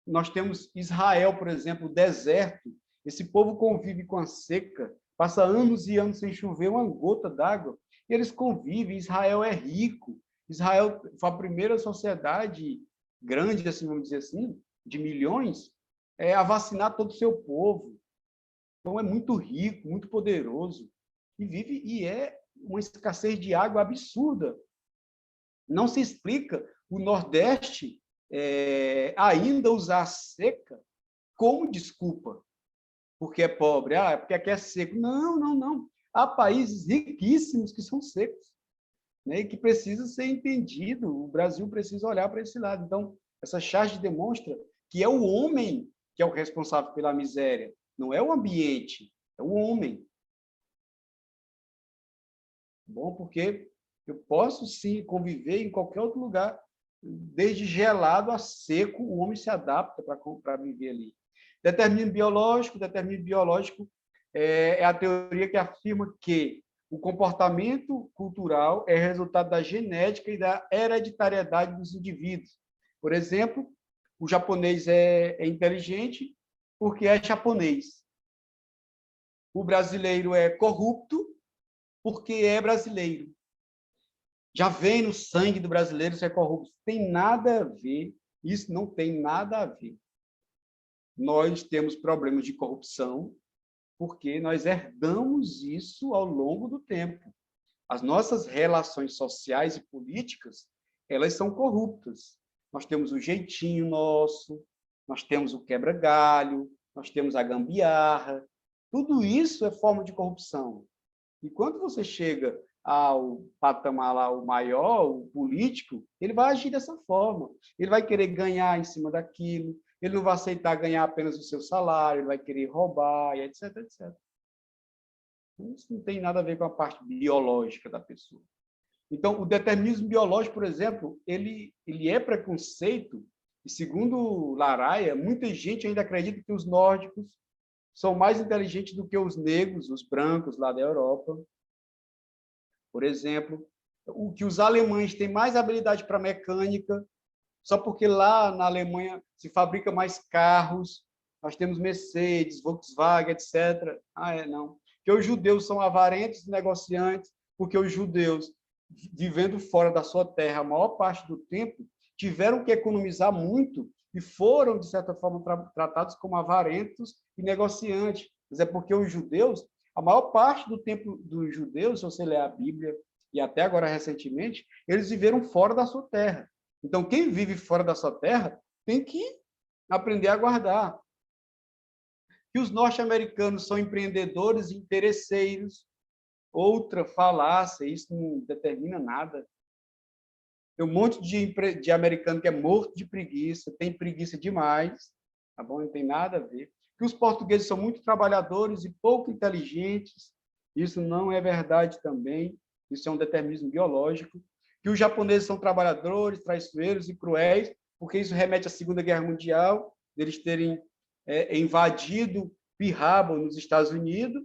nós temos Israel, por exemplo, o deserto. Esse povo convive com a seca, passa anos e anos sem chover uma gota d'água. E eles convivem, Israel é rico. Israel foi a primeira sociedade grande, assim, vamos dizer assim, de milhões, a vacinar todo o seu povo. Então, é muito rico, muito poderoso. e é uma escassez de água absurda. Não se explica o Nordeste ainda usar a seca como desculpa, porque é pobre, porque aqui é seco. Não, não, não. Há países riquíssimos que são secos, né, e que precisa ser entendido. O Brasil precisa olhar para esse lado. Então, essa charge demonstra que é o homem que é o responsável pela miséria, não é o ambiente, é o homem. Bom, porque eu posso sim conviver em qualquer outro lugar, desde gelado a seco, o homem se adapta para viver ali. Determinismo biológico é a teoria que afirma que o comportamento cultural é resultado da genética e da hereditariedade dos indivíduos. Por exemplo, o japonês é inteligente porque é japonês. O brasileiro é corrupto porque é brasileiro. Já vem no sangue do brasileiro ser corrupto. Tem nada a ver. Isso não tem nada a ver. Nós temos problemas de corrupção porque nós herdamos isso ao longo do tempo. As nossas relações sociais e políticas, elas são corruptas. Nós temos o jeitinho nosso, nós temos o quebra-galho, nós temos a gambiarra. Tudo isso é forma de corrupção. E quando você chega ao patamar lá, o maior, o político, ele vai agir dessa forma. Ele vai querer ganhar em cima daquilo, ele não vai aceitar ganhar apenas o seu salário, ele vai querer roubar, etc, etc. Isso não tem nada a ver com a parte biológica da pessoa. Então, o determinismo biológico, por exemplo, ele é preconceito, e segundo Laraia, muita gente ainda acredita que os nórdicos são mais inteligentes do que os negros, os brancos lá da Europa. Por exemplo, o que os alemães têm mais habilidade para mecânica, só porque lá na Alemanha se fabrica mais carros, nós temos Mercedes, Volkswagen, etc. Não. Porque os judeus são avarentos, negociantes, porque os judeus, vivendo fora da sua terra a maior parte do tempo, tiveram que economizar muito e foram, de certa forma, tratados como avarentos e negociantes. Mas é porque os judeus, a maior parte do tempo dos judeus, se você ler a Bíblia, e até agora recentemente, eles viveram fora da sua terra. Então, quem vive fora da sua terra tem que aprender a guardar. Que os norte-americanos são empreendedores e interesseiros, outra falácia, isso não determina nada. Tem um monte de americano que é morto de preguiça, tem preguiça demais, tá bom? Não tem nada a ver. Que os portugueses são muito trabalhadores e pouco inteligentes, isso não é verdade também, isso é um determinismo biológico. Que os japoneses são trabalhadores, traiçoeiros e cruéis, porque isso remete à Segunda Guerra Mundial, deles terem invadido Pearl Harbor nos Estados Unidos,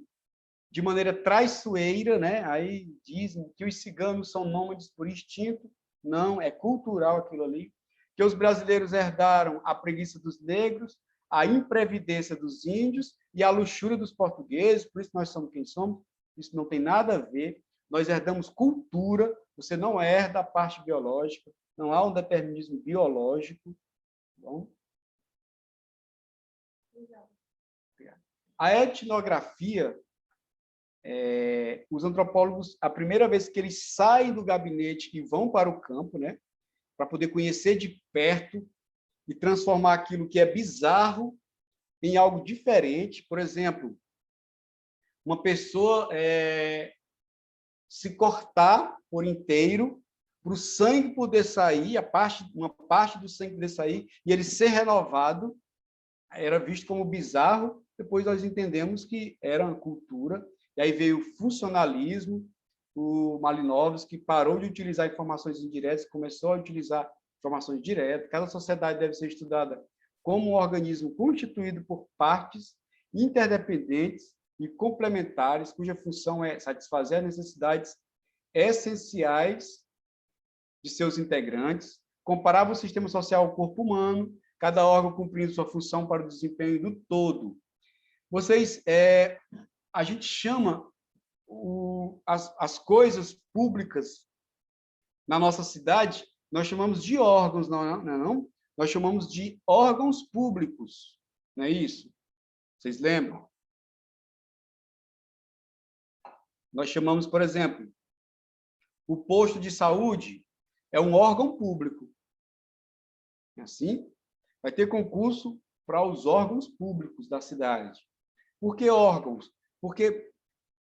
de maneira traiçoeira, né? Aí dizem que os ciganos são nômades por instinto, não, é cultural aquilo ali, que os brasileiros herdaram a preguiça dos negros, a imprevidência dos índios e a luxúria dos portugueses, por isso nós somos quem somos, isso não tem nada a ver, nós herdamos cultura, você não herda a parte biológica, não há um determinismo biológico. Bom? A etnografia, os antropólogos, a primeira vez que eles saem do gabinete e vão para o campo, né, para poder conhecer de perto e transformar aquilo que é bizarro em algo diferente. Por exemplo, uma pessoa se cortar por inteiro, para o sangue poder sair, uma parte do sangue poder sair, e ele ser renovado, era visto como bizarro. Depois nós entendemos que era uma cultura, e aí veio o funcionalismo, o Malinowski parou de utilizar informações indiretas, começou a utilizar informações diretas. Cada sociedade deve ser estudada como um organismo constituído por partes interdependentes e complementares, cuja função é satisfazer as necessidades essenciais de seus integrantes, comparava o sistema social ao corpo humano, cada órgão cumprindo sua função para o desempenho do todo. A gente chama as coisas públicas na nossa cidade, nós chamamos de órgãos, não? Nós chamamos de órgãos públicos, não é isso? Vocês lembram? Nós chamamos, por exemplo, o posto de saúde é um órgão público. Assim, vai ter concurso para os órgãos públicos da cidade. Por que órgãos? Porque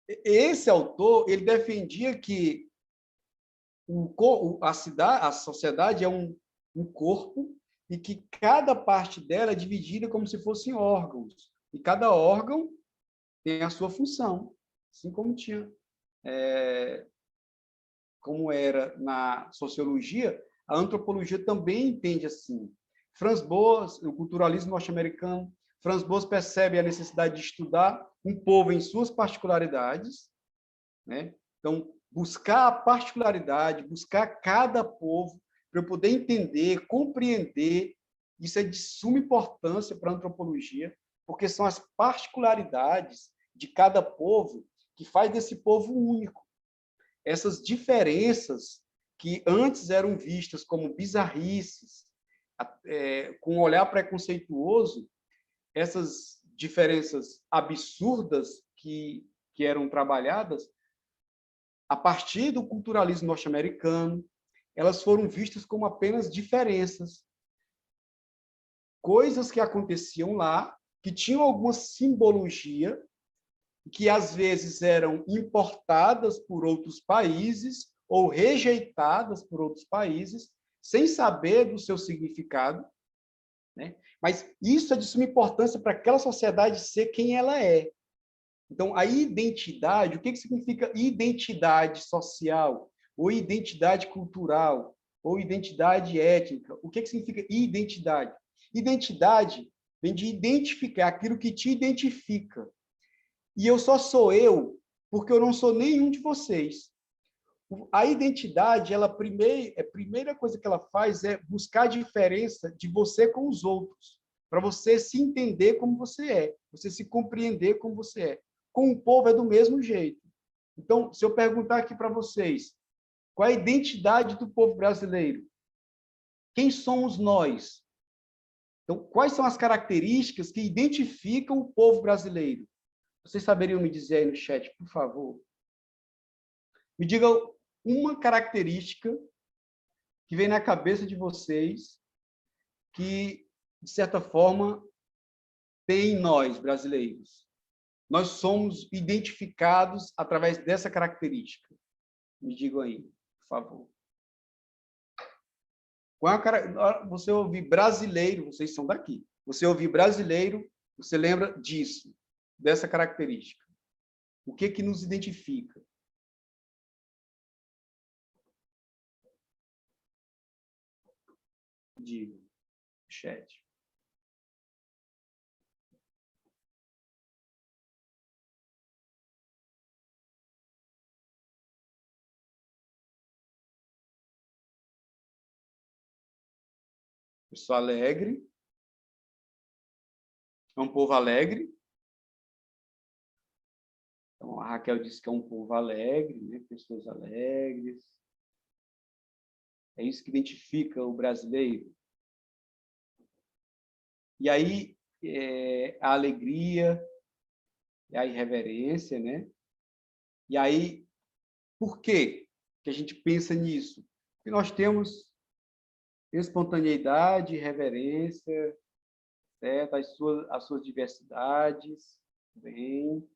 esse autor ele defendia que a sociedade é um corpo e que cada parte dela é dividida como se fossem órgãos. E cada órgão tem a sua função, assim como tinha, como era na sociologia, a antropologia também entende assim. Franz Boas, o culturalismo norte-americano, Franz Boas percebe a necessidade de estudar um povo em suas particularidades, né? Então, buscar a particularidade, buscar cada povo, para eu poder entender, compreender, isso é de suma importância para a antropologia, porque são as particularidades de cada povo que faz desse povo único. Essas diferenças que antes eram vistas como bizarrices, com um olhar preconceituoso, essas diferenças absurdas que eram trabalhadas, a partir do culturalismo norte-americano, elas foram vistas como apenas diferenças, coisas que aconteciam lá, que tinham alguma simbologia, que às vezes eram importadas por outros países ou rejeitadas por outros países, sem saber do seu significado, né? Mas isso é de suma importância para aquela sociedade ser quem ela é. Então, a identidade, o que significa identidade social, ou identidade cultural, ou identidade étnica? O que significa identidade? Identidade vem de identificar aquilo que te identifica. E eu só sou eu porque eu não sou nenhum de vocês. A identidade, a primeira coisa que ela faz é buscar a diferença de você com os outros, para você se entender como você é, você se compreender como você é. Com o povo é do mesmo jeito. Então, se eu perguntar aqui para vocês, qual é a identidade do povo brasileiro? Quem somos nós? Então, quais são as características que identificam o povo brasileiro? Vocês saberiam me dizer aí no chat, por favor? Me digam uma característica que vem na cabeça de vocês que, de certa forma, tem em nós, brasileiros. Nós somos identificados através dessa característica. Me digam aí, por favor. Você ouvir brasileiro, vocês são daqui. Você ouvir brasileiro, você lembra disso, dessa característica. O que nos identifica? Diga, chat. Eu sou alegre. É um povo alegre. Então, a Raquel disse que é um povo alegre, né? Pessoas alegres. É isso que identifica o brasileiro. E aí, a alegria, a irreverência, né? E aí, por quê que a gente pensa nisso? Porque nós temos espontaneidade, reverência, certo? As suas diversidades, bem.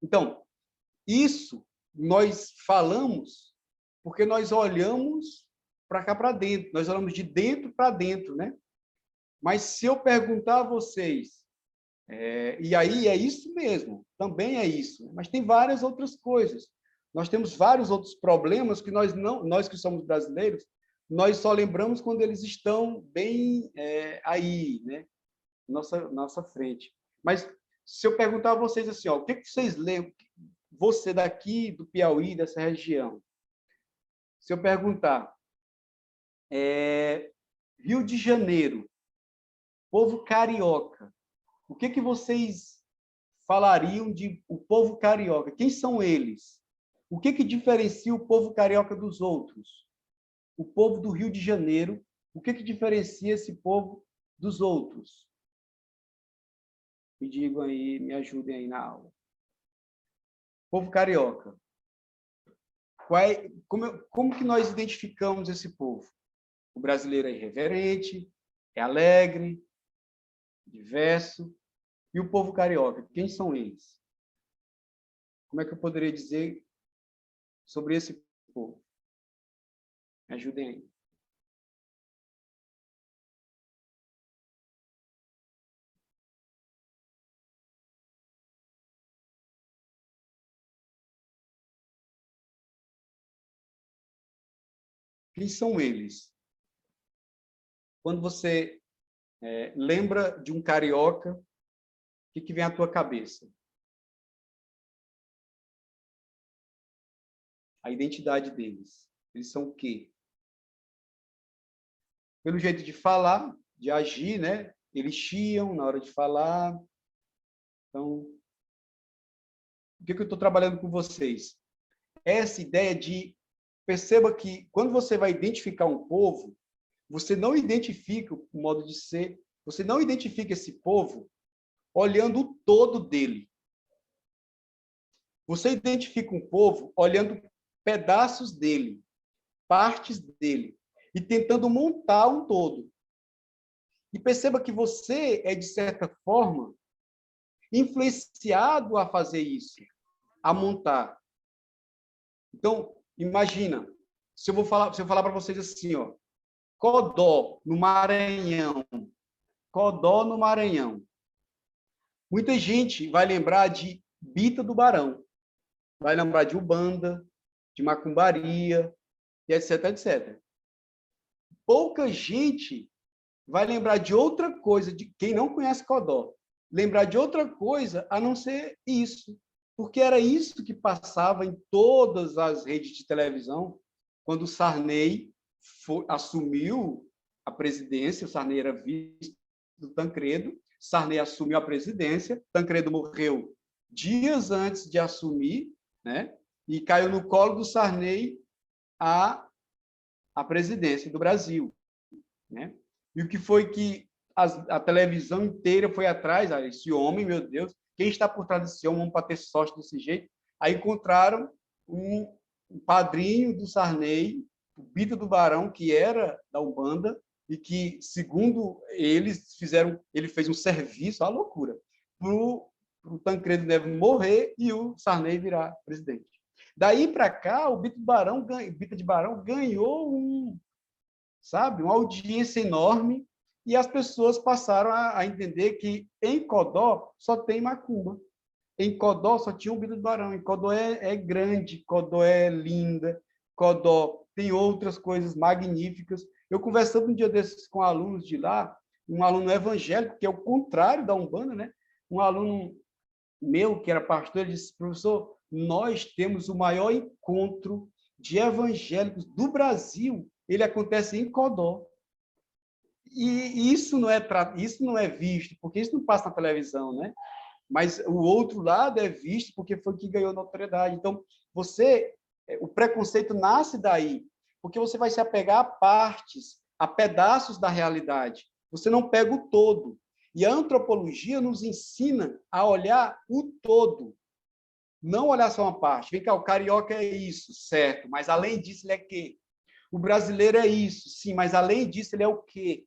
Então, isso nós falamos porque nós olhamos para cá para dentro, nós olhamos de dentro para dentro, né? Mas se eu perguntar a vocês, e aí é isso mesmo, também é isso, né? Mas tem várias outras coisas. Nós temos vários outros problemas que nós que somos brasileiros, nós só lembramos quando eles estão bem aí, né? Nossa frente. Mas se eu perguntar a vocês assim, ó, o que vocês lembram, você daqui do Piauí, dessa região, se eu perguntar, Rio de Janeiro, povo carioca, o que vocês falariam de o povo carioca? Quem são eles? O que diferencia o povo carioca dos outros? O povo do Rio de Janeiro, o que diferencia esse povo dos outros? Me digam aí, me ajudem aí na aula. Povo carioca. Como que nós identificamos esse povo? O brasileiro é irreverente, é alegre, diverso. E o povo carioca, quem são eles? Como é que eu poderia dizer sobre esse povo? Me ajudem aí. Quem são eles? Quando você lembra de um carioca, o que vem à tua cabeça? A identidade deles. Eles são o quê? Pelo jeito de falar, de agir, né? Eles chiam na hora de falar. Então, o que eu estou trabalhando com vocês? Essa ideia de... Perceba que, quando você vai identificar um povo, você não identifica o modo de ser, você não identifica esse povo olhando o todo dele. Você identifica um povo olhando pedaços dele, partes dele, e tentando montar um todo. E perceba que você é, de certa forma, influenciado a fazer isso, a montar. Então, imagina, se eu falar para vocês assim, ó, Codó, no Maranhão. Codó, no Maranhão. Muita gente vai lembrar de Bita do Barão, vai lembrar de Ubanda, de macumbaria, e etc, etc. Pouca gente vai lembrar de outra coisa, de quem não conhece Codó, lembrar de outra coisa a não ser isso, porque era isso que passava em todas as redes de televisão quando o Sarney assumiu a presidência. O Sarney era vice do Tancredo, Sarney assumiu a presidência, Tancredo morreu dias antes de assumir, né? E caiu no colo do Sarney a presidência do Brasil, né? E o que foi que a televisão inteira foi atrás? Esse homem, meu Deus, quem está por trás desse homem para ter sorte desse jeito? Aí encontraram um padrinho do Sarney, o Bita do Barão, que era da Umbanda, e que, segundo eles, ele fez um serviço, a loucura, para o Tancredo Neves morrer e o Sarney virar presidente. Daí para cá, o Bita de Barão ganhou uma audiência enorme, e as pessoas passaram a entender que em Codó só tem macumba. Em Codó só tinha um Bita de Barão. Em Codó é grande, Codó é linda, Codó tem outras coisas magníficas. Eu conversando um dia desses com alunos de lá, um aluno evangélico, que é o contrário da Umbanda, né? Um aluno meu, que era pastor, ele disse: professor, nós temos o maior encontro de evangélicos do Brasil. Ele acontece em Codó. E isso não é visto, porque isso não passa na televisão, né? Mas o outro lado é visto porque foi que ganhou notoriedade. Então, o preconceito nasce daí, porque você vai se apegar a partes, a pedaços da realidade. Você não pega o todo. E a antropologia nos ensina a olhar o todo, não olhar só uma parte. Vem cá, o carioca é isso, certo, mas além disso ele é quê? O brasileiro é isso, sim, mas além disso ele é o quê?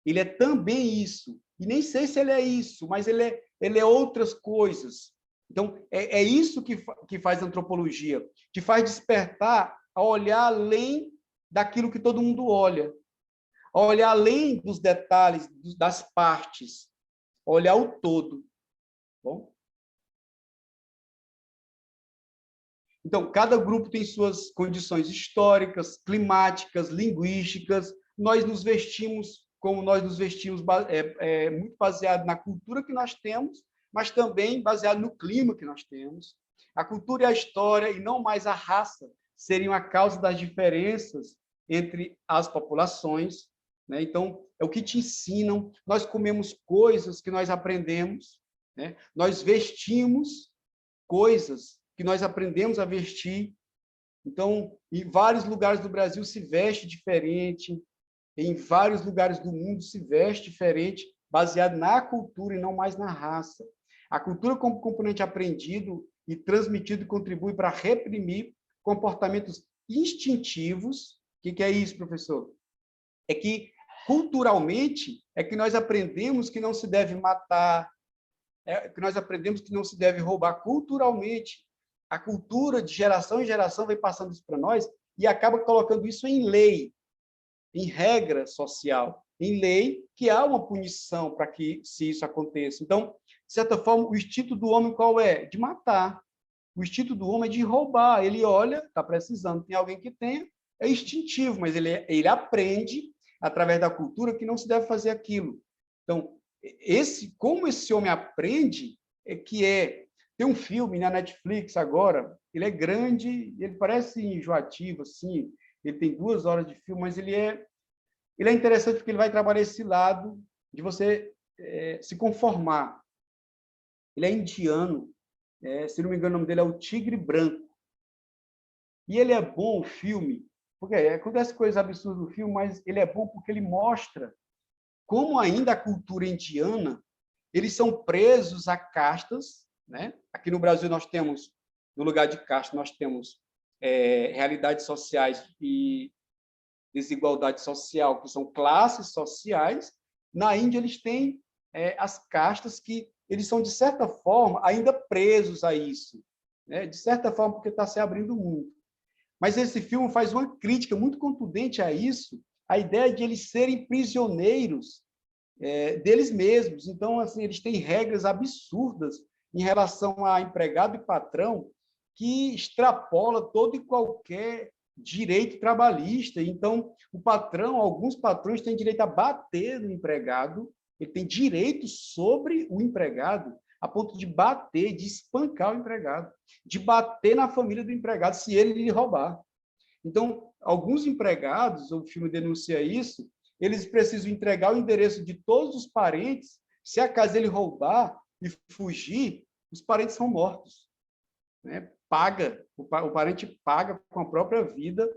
Ele é também isso. E nem sei se ele é isso, mas ele é outras coisas. Então, é isso que faz a antropologia, que faz despertar a olhar além daquilo que todo mundo olha, a olhar além dos detalhes, das partes, a olhar o todo. Bom? Então, cada grupo tem suas condições históricas, climáticas, linguísticas. Nós nos vestimos como nós nos vestimos, muito baseado na cultura que nós temos, mas também baseado no clima que nós temos. A cultura e a história, e não mais a raça, seriam a causa das diferenças entre as populações, né? Então, é o que te ensinam. Nós comemos coisas que nós aprendemos, né? Nós vestimos coisas que nós aprendemos a vestir. Então, em vários lugares do Brasil se veste diferente, em vários lugares do mundo se veste diferente, baseado na cultura e não mais na raça. A cultura como componente aprendido e transmitido e contribui para reprimir comportamentos instintivos. O que é isso, professor? É que, culturalmente, é que nós aprendemos que não se deve matar, que nós aprendemos que não se deve roubar culturalmente. A cultura, de geração em geração, vem passando isso para nós e acaba colocando isso em lei, em regra social, em lei, que há uma punição para que se isso aconteça. Então, de certa forma, o instinto do homem qual é? De matar. O instinto do homem é de roubar. Ele olha, está precisando, tem alguém que tenha, é instintivo, mas ele aprende, através da cultura, que não se deve fazer aquilo. Então, como esse homem aprende, tem um filme na Netflix agora, ele é grande, ele parece enjoativo, assim, ele tem 2 horas de filme, mas ele é interessante porque ele vai trabalhar esse lado de você se conformar. Ele é indiano, se não me engano, o nome dele é O Tigre Branco. E ele é bom, o filme, porque acontece coisas absurdas no filme, mas ele é bom porque ele mostra como ainda a cultura indiana, eles são presos a castas, né? Aqui no Brasil nós temos, no lugar de casta, nós temos realidades sociais e desigualdade social, que são classes sociais. Na Índia, eles têm as castas que eles são, de certa forma, ainda presos a isso, né? De certa forma, porque está se abrindo muito. Mas esse filme faz uma crítica muito contundente a isso, a ideia de eles serem prisioneiros deles mesmos. Então, assim, eles têm regras absurdas em relação a empregado e patrão que extrapola todo e qualquer direito trabalhista. Então, o patrão, alguns patrões têm direito a bater no empregado, ele tem direito sobre o empregado, a ponto de bater, de espancar o empregado, de bater na família do empregado se ele lhe roubar. Então, alguns empregados, o filme denuncia isso, eles precisam entregar o endereço de todos os parentes, se acaso ele roubar e fugir, os parentes são mortos, né? O parente paga com a própria vida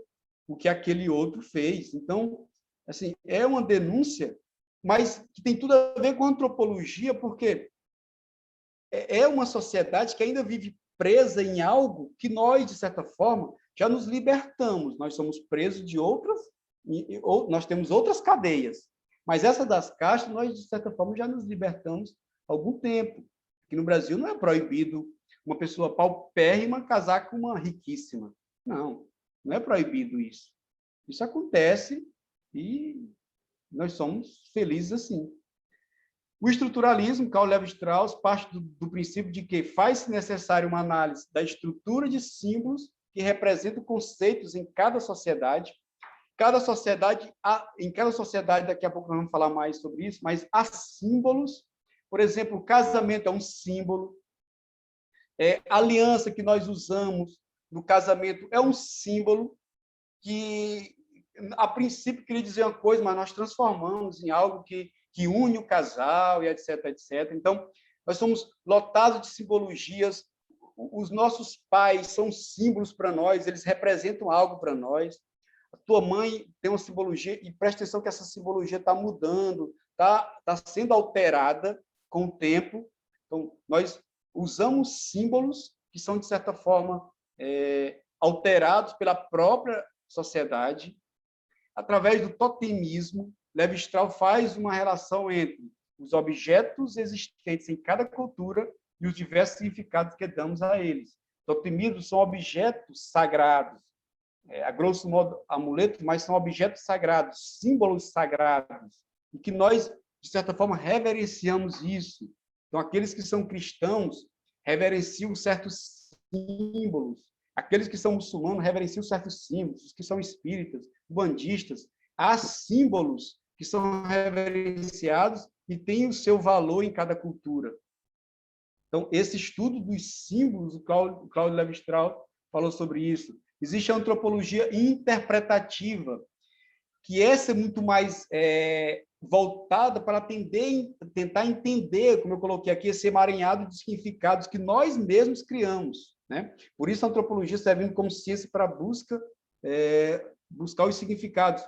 o que aquele outro fez. Então, assim, é uma denúncia, mas que tem tudo a ver com a antropologia, porque é uma sociedade que ainda vive presa em algo que nós, de certa forma, já nos libertamos. Nós somos presos de outras, nós temos outras cadeias, mas essa das castas, nós, de certa forma, já nos libertamos há algum tempo. Aqui no Brasil não é proibido uma pessoa paupérrima casar com uma riquíssima. Não é proibido isso. Isso acontece e nós somos felizes assim. O estruturalismo, Karl Levi-Strauss, parte do princípio de que faz-se necessário uma análise da estrutura de símbolos que representam conceitos em cada sociedade. Em cada sociedade, daqui a pouco nós vamos falar mais sobre isso, mas há símbolos. Por exemplo, o casamento é um símbolo. A aliança que nós usamos no casamento é um símbolo que, a princípio, queria dizer uma coisa, mas nós transformamos em algo que une o casal, e etc, etc. Então, nós somos lotados de simbologias. Os nossos pais são símbolos para nós, eles representam algo para nós. A tua mãe tem uma simbologia, e presta atenção que essa simbologia está mudando, está sendo alterada com o tempo. Então, nós usamos símbolos que são, de certa forma, alterados pela própria sociedade. Através do totemismo, Levi-Strauss faz uma relação entre os objetos existentes em cada cultura e os diversos significados que damos a eles. Totemismos são objetos sagrados, a grosso modo, amuletos, mas são objetos sagrados, símbolos sagrados, e que nós, de certa forma, reverenciamos isso. Então, aqueles que são cristãos reverenciam certos símbolos, aqueles que são muçulmanos reverenciam certos símbolos, os que são espíritas, bandistas. Há símbolos que são reverenciados e têm o seu valor em cada cultura. Então, esse estudo dos símbolos, o Claudio Levi-Strauss falou sobre isso. Existe a antropologia interpretativa, que essa é muito mais voltada para tentar entender, como eu coloquei aqui, esse emaranhado de significados que nós mesmos criamos, né? Por isso a antropologia serve como ciência para buscar os significados.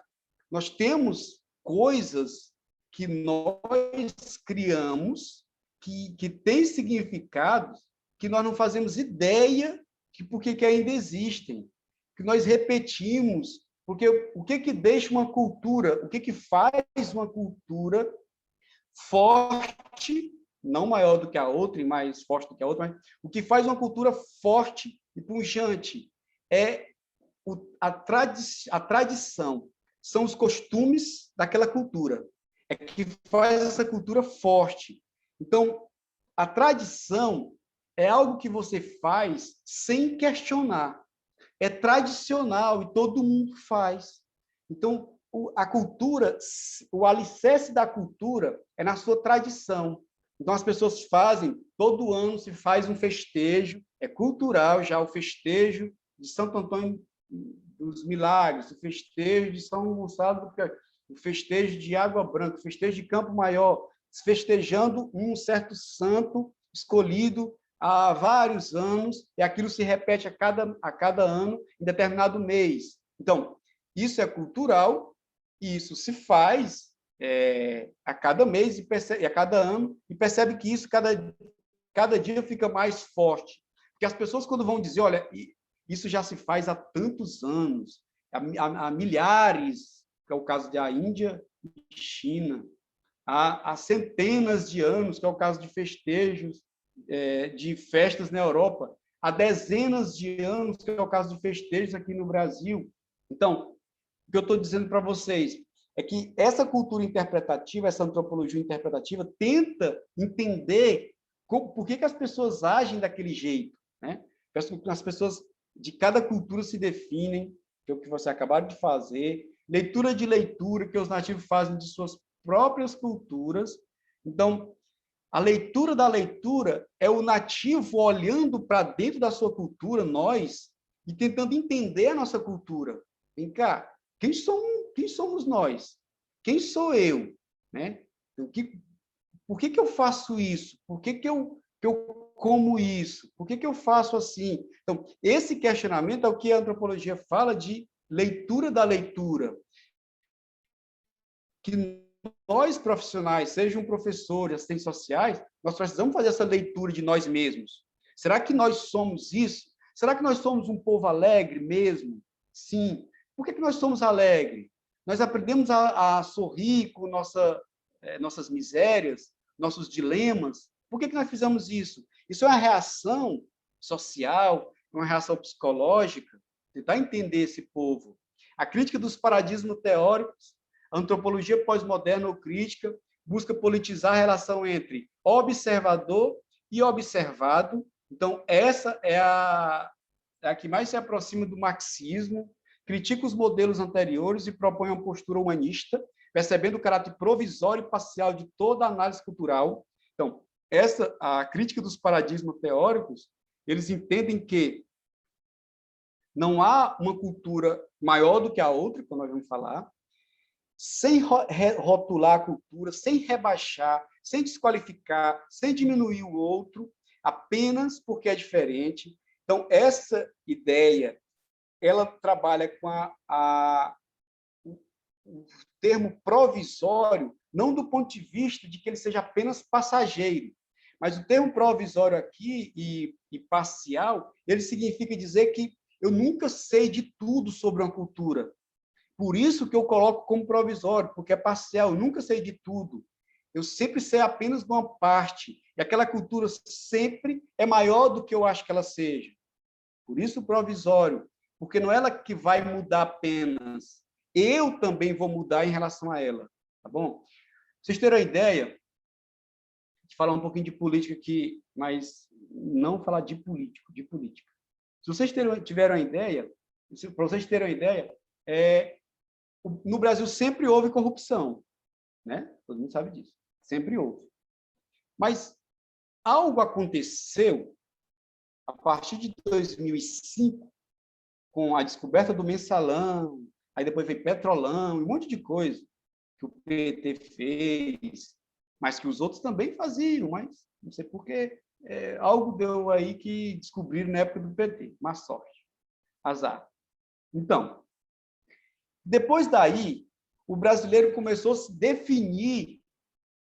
Nós temos coisas que nós criamos que têm significados que nós não fazemos ideia de por que ainda existem, que nós repetimos, porque o que deixa uma cultura, o que faz uma cultura forte, não maior do que a outra e mais forte do que a outra, mas o que faz uma cultura forte e pujante é a tradição, são os costumes daquela cultura, é que faz essa cultura forte. Então, a tradição é algo que você faz sem questionar. É tradicional e todo mundo faz. Então, a cultura, o alicerce da cultura é na sua tradição. Então, as pessoas fazem, todo ano se faz um festejo, é cultural já o festejo de Santo Antônio dos Milagres, o festejo de São Gonçalo do Piauí, o festejo de Água Branca, o festejo de Campo Maior, festejando um certo santo escolhido há vários anos, e aquilo se repete a cada ano, em determinado mês. Então, isso é cultural, e isso se faz a cada mês e a cada ano, e percebe que isso, cada dia, fica mais forte. Porque as pessoas, quando vão dizer, olha, isso já se faz há tantos anos, há milhares, que é o caso da Índia e China, há centenas de anos, que é o caso de festejos, de festas na Europa, há dezenas de anos, que é o caso de festejos aqui no Brasil. Então, o que eu estou dizendo para vocês é que essa cultura interpretativa, essa antropologia interpretativa, tenta entender por que as pessoas agem daquele jeito, né? As pessoas de cada cultura se definem, que é o que você acabaram de fazer, leitura de leitura, que os nativos fazem de suas próprias culturas. Então, a leitura da leitura é o nativo olhando para dentro da sua cultura, nós, e tentando entender a nossa cultura. Vem cá, quem somos nós? Quem sou eu? Né? Por que eu faço isso? Por que eu como isso? Por que eu faço assim? Então, esse questionamento é o que a antropologia fala de leitura da leitura. Que nós, profissionais, sejam professores, assistentes sociais, nós precisamos fazer essa leitura de nós mesmos. Será que nós somos isso? Será que nós somos um povo alegre mesmo? Sim. Por que nós somos alegres? Nós aprendemos a sorrir com nossas misérias, nossos dilemas. Por que nós fizemos isso? Isso é uma reação social, uma reação psicológica, tentar entender esse povo. A crítica dos paradigmas teóricos, a antropologia pós-moderna ou crítica, busca politizar a relação entre observador e observado. Então, essa é a que mais se aproxima do marxismo, critica os modelos anteriores e propõe uma postura humanista, percebendo o caráter provisório e parcial de toda a análise cultural. Então, a crítica dos paradigmas teóricos, eles entendem que não há uma cultura maior do que a outra, como nós vamos falar, sem rotular a cultura, sem rebaixar, sem desqualificar, sem diminuir o outro, apenas porque é diferente. Então, essa ideia, ela trabalha com o termo provisório, não do ponto de vista de que ele seja apenas passageiro, mas o termo provisório aqui e parcial, ele significa dizer que eu nunca sei de tudo sobre uma cultura. Por isso que eu coloco como provisório, porque é parcial, eu nunca sei de tudo. Eu sempre sei apenas de uma parte, e aquela cultura sempre é maior do que eu acho que ela seja. Por isso provisório, porque não é ela que vai mudar apenas, eu também vou mudar em relação a ela, tá bom? Vocês terem uma ideia, de falar um pouquinho de política aqui, mas não falar de político, de política. Se vocês tiverem uma ideia, para vocês terem uma ideia, no Brasil sempre houve corrupção, né? Todo mundo sabe disso, sempre houve. Mas algo aconteceu a partir de 2005, com a descoberta do mensalão, aí depois veio petrolão, um monte de coisa que o PT fez, mas que os outros também faziam, mas não sei por quê. Algo deu aí que descobriram na época do PT. Má sorte. Azar. Então, depois daí, o brasileiro começou a se definir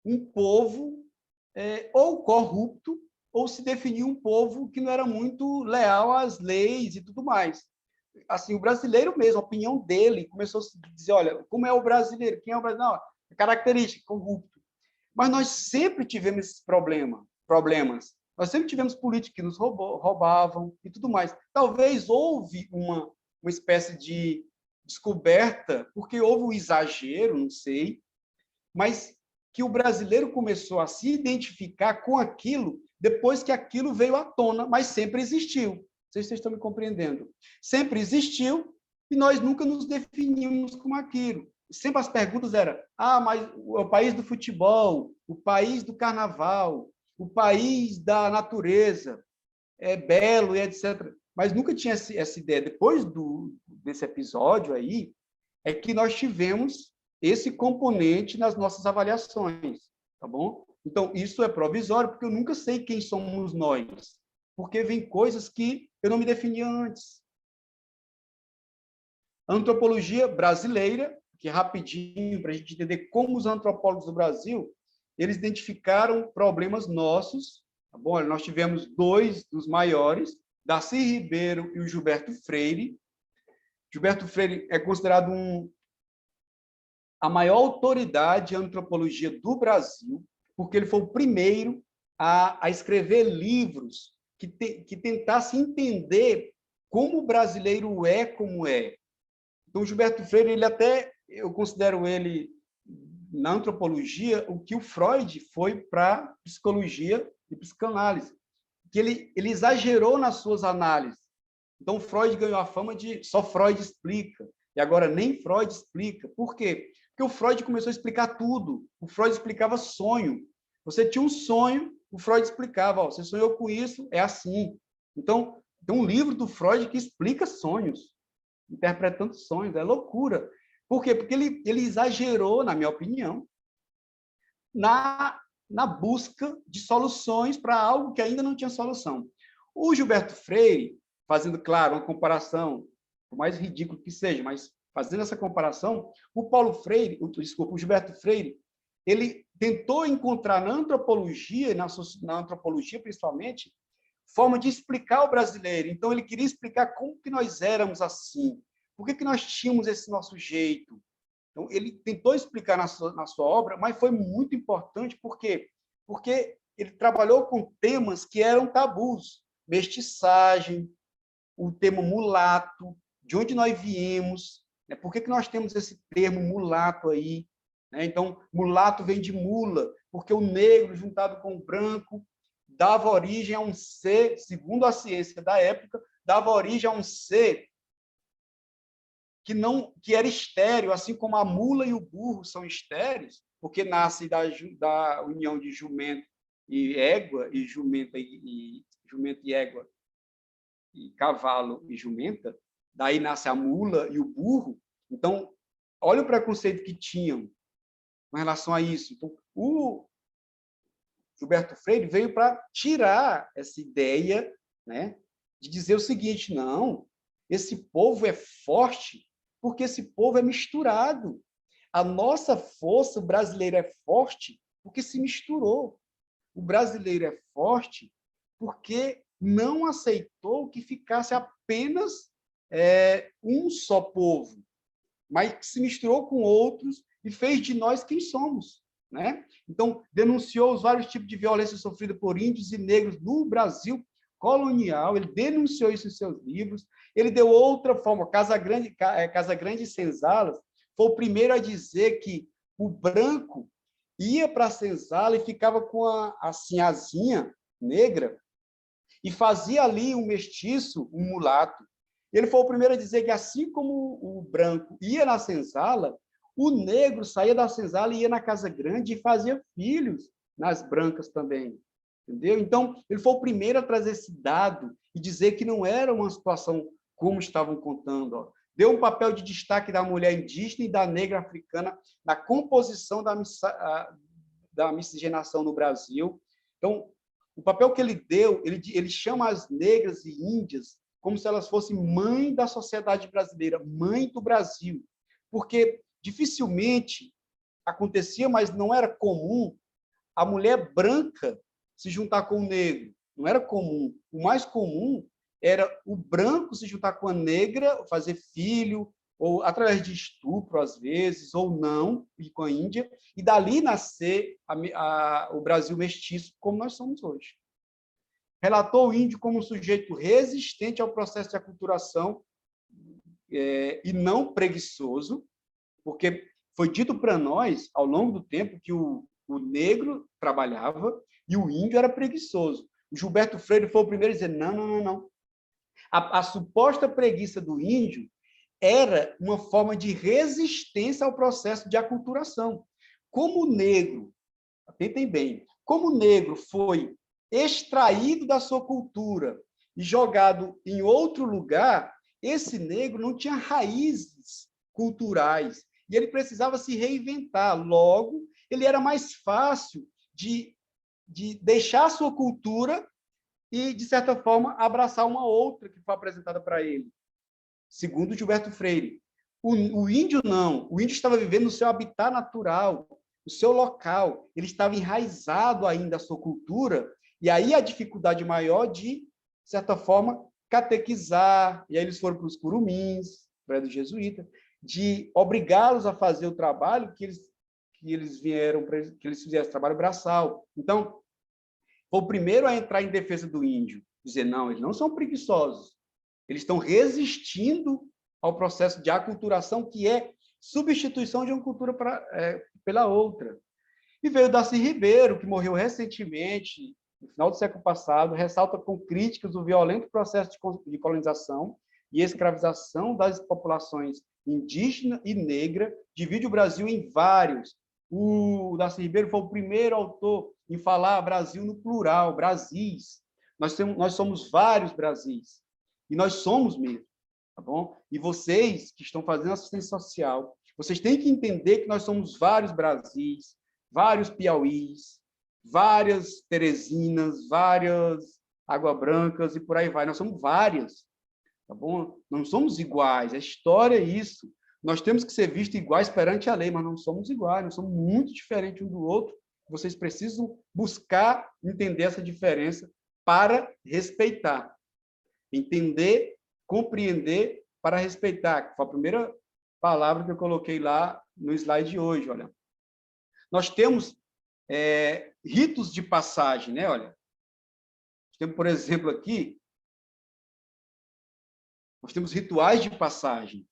um povo ou corrupto ou se definia um povo que não era muito leal às leis e tudo mais. Assim, o brasileiro mesmo, a opinião dele, começou a dizer, olha, como é o brasileiro? Quem é o brasileiro? Não, é característica, corrupto. Mas nós sempre tivemos esses problemas. Nós sempre tivemos políticos que nos roubavam e tudo mais. Talvez houve uma espécie de descoberta, porque houve um exagero, não sei, mas que o brasileiro começou a se identificar com aquilo depois que aquilo veio à tona, mas sempre existiu. Não sei se vocês estão me compreendendo. Sempre existiu e nós nunca nos definimos como aquilo. Sempre as perguntas eram, mas o país do futebol, o país do carnaval, o país da natureza, é belo e etc. Mas nunca tinha essa ideia. Depois desse episódio aí, é que nós tivemos esse componente nas nossas avaliações, tá bom? Então, isso é provisório, porque eu nunca sei quem somos nós, porque vem coisas que eu não me definia antes. A antropologia brasileira, que é rapidinho, para a gente entender como os antropólogos do Brasil, eles identificaram problemas nossos, tá bom? Nós tivemos dois dos maiores, Darcy Ribeiro e o Gilberto Freire. Gilberto Freire é considerado a maior autoridade em antropologia do Brasil, porque ele foi o primeiro a escrever livros que tentassem entender como o brasileiro é como é. Então, Gilberto Freire, eu considero ele, na antropologia, o que o Freud foi para psicologia e psicanálise, que ele exagerou nas suas análises. Então, Freud ganhou a fama de só Freud explica, e agora nem Freud explica. Por quê? Porque o Freud começou a explicar tudo. O Freud explicava sonho. Você tinha um sonho, o Freud explicava, você sonhou com isso, é assim. Então, tem um livro do Freud que explica sonhos, interpretando sonhos, é loucura. Por quê? Porque ele exagerou, na minha opinião, na busca de soluções para algo que ainda não tinha solução. O Gilberto Freire, fazendo, claro, uma comparação, por mais ridículo que seja, mas fazendo essa comparação, o Gilberto Freire, ele tentou encontrar na antropologia, na antropologia principalmente, forma de explicar o brasileiro. Então, ele queria explicar como que nós éramos assim, por que nós tínhamos esse nosso jeito. Então, ele tentou explicar na sua obra, mas foi muito importante, por quê? Porque ele trabalhou com temas que eram tabus, mestiçagem, o termo mulato, de onde nós viemos, né? Por que nós temos esse termo mulato aí? Né? Então, mulato vem de mula, porque o negro juntado com o branco dava origem a um ser, segundo a ciência da época, dava origem a um ser que era estéril, assim como a mula e o burro são estéreis, porque nascem da união de jumento e égua, e jumento e égua, e cavalo e jumenta, daí nasce a mula e o burro. Então, olha o preconceito que tinham com relação a isso. Então, o Gilberto Freire veio para tirar essa ideia, né, de dizer o seguinte, não, esse povo é forte porque esse povo é misturado. A nossa força brasileira é forte porque se misturou. O brasileiro é forte porque não aceitou que ficasse apenas um só povo, mas que se misturou com outros e fez de nós quem somos. Né? Então, denunciou os vários tipos de violência sofrida por índios e negros no Brasil colonial, ele denunciou isso em seus livros, ele deu outra forma, Casagrande e Senzalas foi o primeiro a dizer que o branco ia para a senzala e ficava com a sinhazinha negra e fazia ali um mestiço, um mulato. Ele foi o primeiro a dizer que, assim como o branco ia na senzala, o negro saía da senzala e ia na Casa Grande e fazia filhos nas brancas também. Entendeu? Então, ele foi o primeiro a trazer esse dado e dizer que não era uma situação como estavam contando. Ó. Deu um papel de destaque da mulher indígena e da negra africana na composição da miscigenação no Brasil. Então, o papel que ele deu, ele chama as negras e índias como se elas fossem mãe da sociedade brasileira, mãe do Brasil. Porque dificilmente acontecia, mas não era comum, a mulher branca se juntar com o negro. não era comum. O mais comum era o branco se juntar com a negra, fazer filho, ou através de estupro, às vezes, ou não, e com a Índia, e dali nascer o Brasil mestiço, como nós somos hoje. Relatou o índio como um sujeito resistente ao processo de aculturação e não preguiçoso, porque foi dito para nós, ao longo do tempo, que o negro trabalhava e o índio era preguiçoso. O Gilberto Freire foi o primeiro a dizer, não, não, não, não. A suposta preguiça do índio era uma forma de resistência ao processo de aculturação. Como o negro, atentem bem, como o negro foi extraído da sua cultura e jogado em outro lugar, esse negro não tinha raízes culturais e ele precisava se reinventar. Logo, ele era mais fácil de deixar a sua cultura e, de certa forma, abraçar uma outra que foi apresentada para ele. Segundo Gilberto Freire. O índio não. O índio estava vivendo no seu habitat natural, no seu local. Ele estava enraizado ainda à sua cultura, e aí a dificuldade maior de certa forma, catequizar, e aí eles foram para os curumins, para os jesuítas, de obrigá-los a fazer o trabalho que eles fizeram trabalho braçal. Então, foi o primeiro a entrar em defesa do índio, dizer, não, eles não são preguiçosos, eles estão resistindo ao processo de aculturação, que é substituição de uma cultura pela outra. E veio Darcy Ribeiro, que morreu recentemente, no final do século passado, ressalta com críticas o violento processo de colonização e escravização das populações indígena e negra, divide o Brasil em vários. O Darcy Ribeiro foi o primeiro autor em falar Brasil no plural, Brasis. Nós somos vários Brasis, e nós somos mesmo, tá bom? E vocês que estão fazendo assistência social, vocês têm que entender que nós somos vários Brasis, vários Piauís, várias Teresinas, várias Água Brancas e por aí vai. Nós somos várias, tá bom? Não somos iguais. A história é isso. Nós temos que ser vistos iguais perante a lei, mas não somos iguais, nós somos muito diferentes um do outro. Vocês precisam buscar entender essa diferença para respeitar. Entender, compreender para respeitar, que foi a primeira palavra que eu coloquei lá no slide de hoje, olha. Nós temos ritos de passagem, né? Olha, temos, por exemplo, aqui, nós temos rituais de passagem.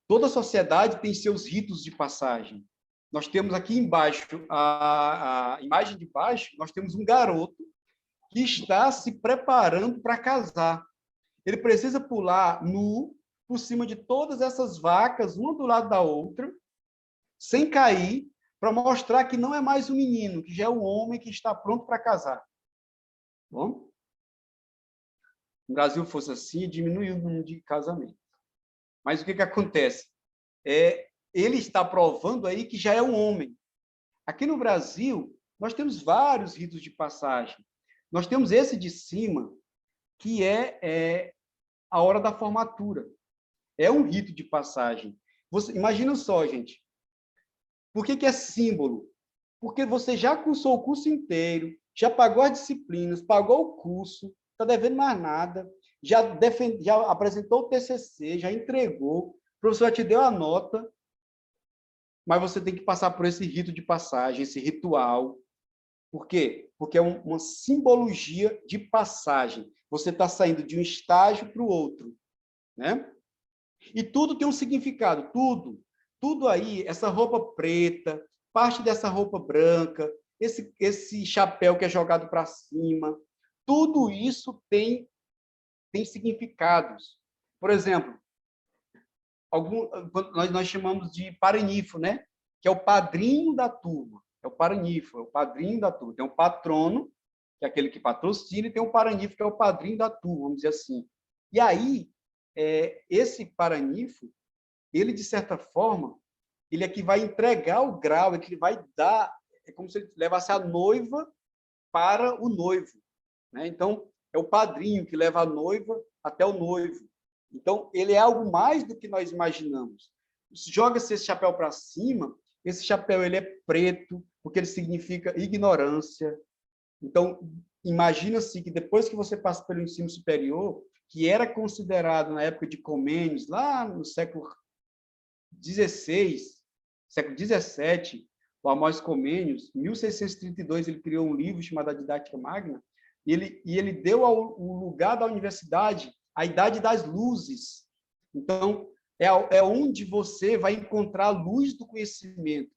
Toda sociedade tem seus ritos de passagem. Nós temos aqui embaixo, a imagem de baixo, nós temos um garoto que está se preparando para casar. Ele precisa pular nu por cima de todas essas vacas, uma do lado da outra, sem cair, para mostrar que não é mais um menino, que já é um homem que está pronto para casar. Bom? Se o Brasil fosse assim, diminuiu o número de casamentos. Mas o que acontece? Ele está provando aí que já é um homem. Aqui no Brasil, nós temos vários ritos de passagem. Nós temos esse de cima, que é a hora da formatura. É um rito de passagem. Imagina só, gente. Por que é símbolo? Porque você já cursou o curso inteiro, já pagou as disciplinas, pagou o curso, está devendo mais nada, já apresentou o TCC, já entregou, o professor te deu a nota, mas você tem que passar por esse rito de passagem, esse ritual. Por quê? Porque é uma simbologia de passagem. Você está saindo de um estágio para o outro, né? E tudo tem um significado, tudo. Tudo aí, essa roupa preta, parte dessa roupa branca, esse chapéu que é jogado para cima, tudo isso tem significados. Por exemplo, nós chamamos de paranifo, né? Que é o padrinho da turma. É o paranifo, é o padrinho da turma. Tem um patrono, que é aquele que patrocina, e tem um paranifo, que é o padrinho da turma, vamos dizer assim. E aí, esse paranifo, ele, de certa forma, ele é que vai entregar o grau, é que ele vai dar, é como se ele levasse a noiva para o noivo, né? Então, é o padrinho que leva a noiva até o noivo. Então, ele é algo mais do que nós imaginamos. Joga-se esse chapéu para cima, esse chapéu ele é preto, porque ele significa ignorância. Então, imagina-se que depois que você passa pelo ensino superior, que era considerado na época de Comênios, lá no século XVI, século XVII, o Amós Comênios, em 1632, ele criou um livro chamado A Didática Magna, e ele deu o lugar da universidade a Idade das Luzes. Então, é onde você vai encontrar a luz do conhecimento.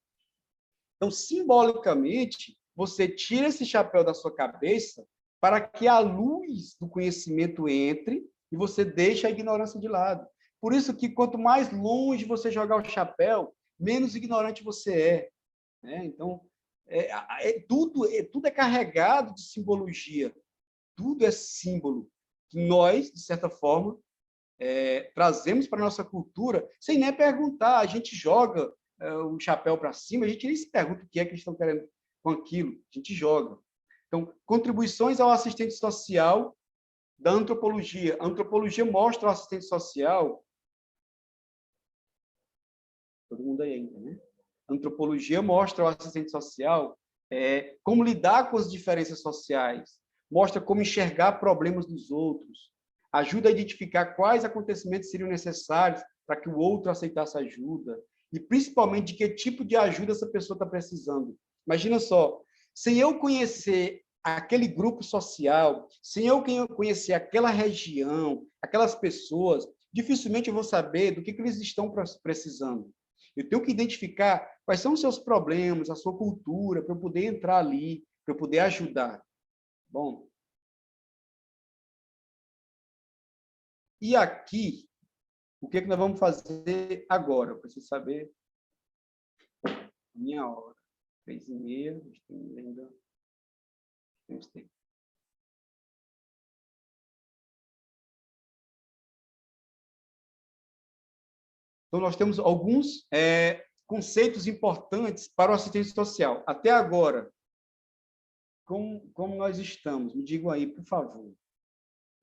Então, simbolicamente, você tira esse chapéu da sua cabeça para que a luz do conhecimento entre e você deixe a ignorância de lado. Por isso que quanto mais longe você jogar o chapéu, menos ignorante você é. Né? Então, tudo é carregado de simbologia. Tudo é símbolo que nós, de certa forma, trazemos para a nossa cultura sem nem perguntar. A gente joga o chapéu para cima, a gente nem se pergunta o que é que eles estão querendo com aquilo. A gente joga. Então, contribuições ao assistente social da antropologia. A antropologia mostra ao assistente social... Todo mundo aí ainda, né? A antropologia mostra ao assistente social como lidar com as diferenças sociais, mostra como enxergar problemas dos outros, ajuda a identificar quais acontecimentos seriam necessários para que o outro aceitasse ajuda, e principalmente de que tipo de ajuda essa pessoa está precisando. Imagina só, sem eu conhecer aquele grupo social, sem eu conhecer aquela região, aquelas pessoas, dificilmente eu vou saber do que eles estão precisando. Eu tenho que identificar quais são os seus problemas, a sua cultura, para eu poder entrar ali, para eu poder ajudar. Bom. E aqui, o que nós vamos fazer agora? Eu preciso saber a minha hora. 3h30, ainda temos tempo. Então, nós temos alguns conceitos importantes para o assistente social. Até agora, como nós estamos? Me digam aí, por favor.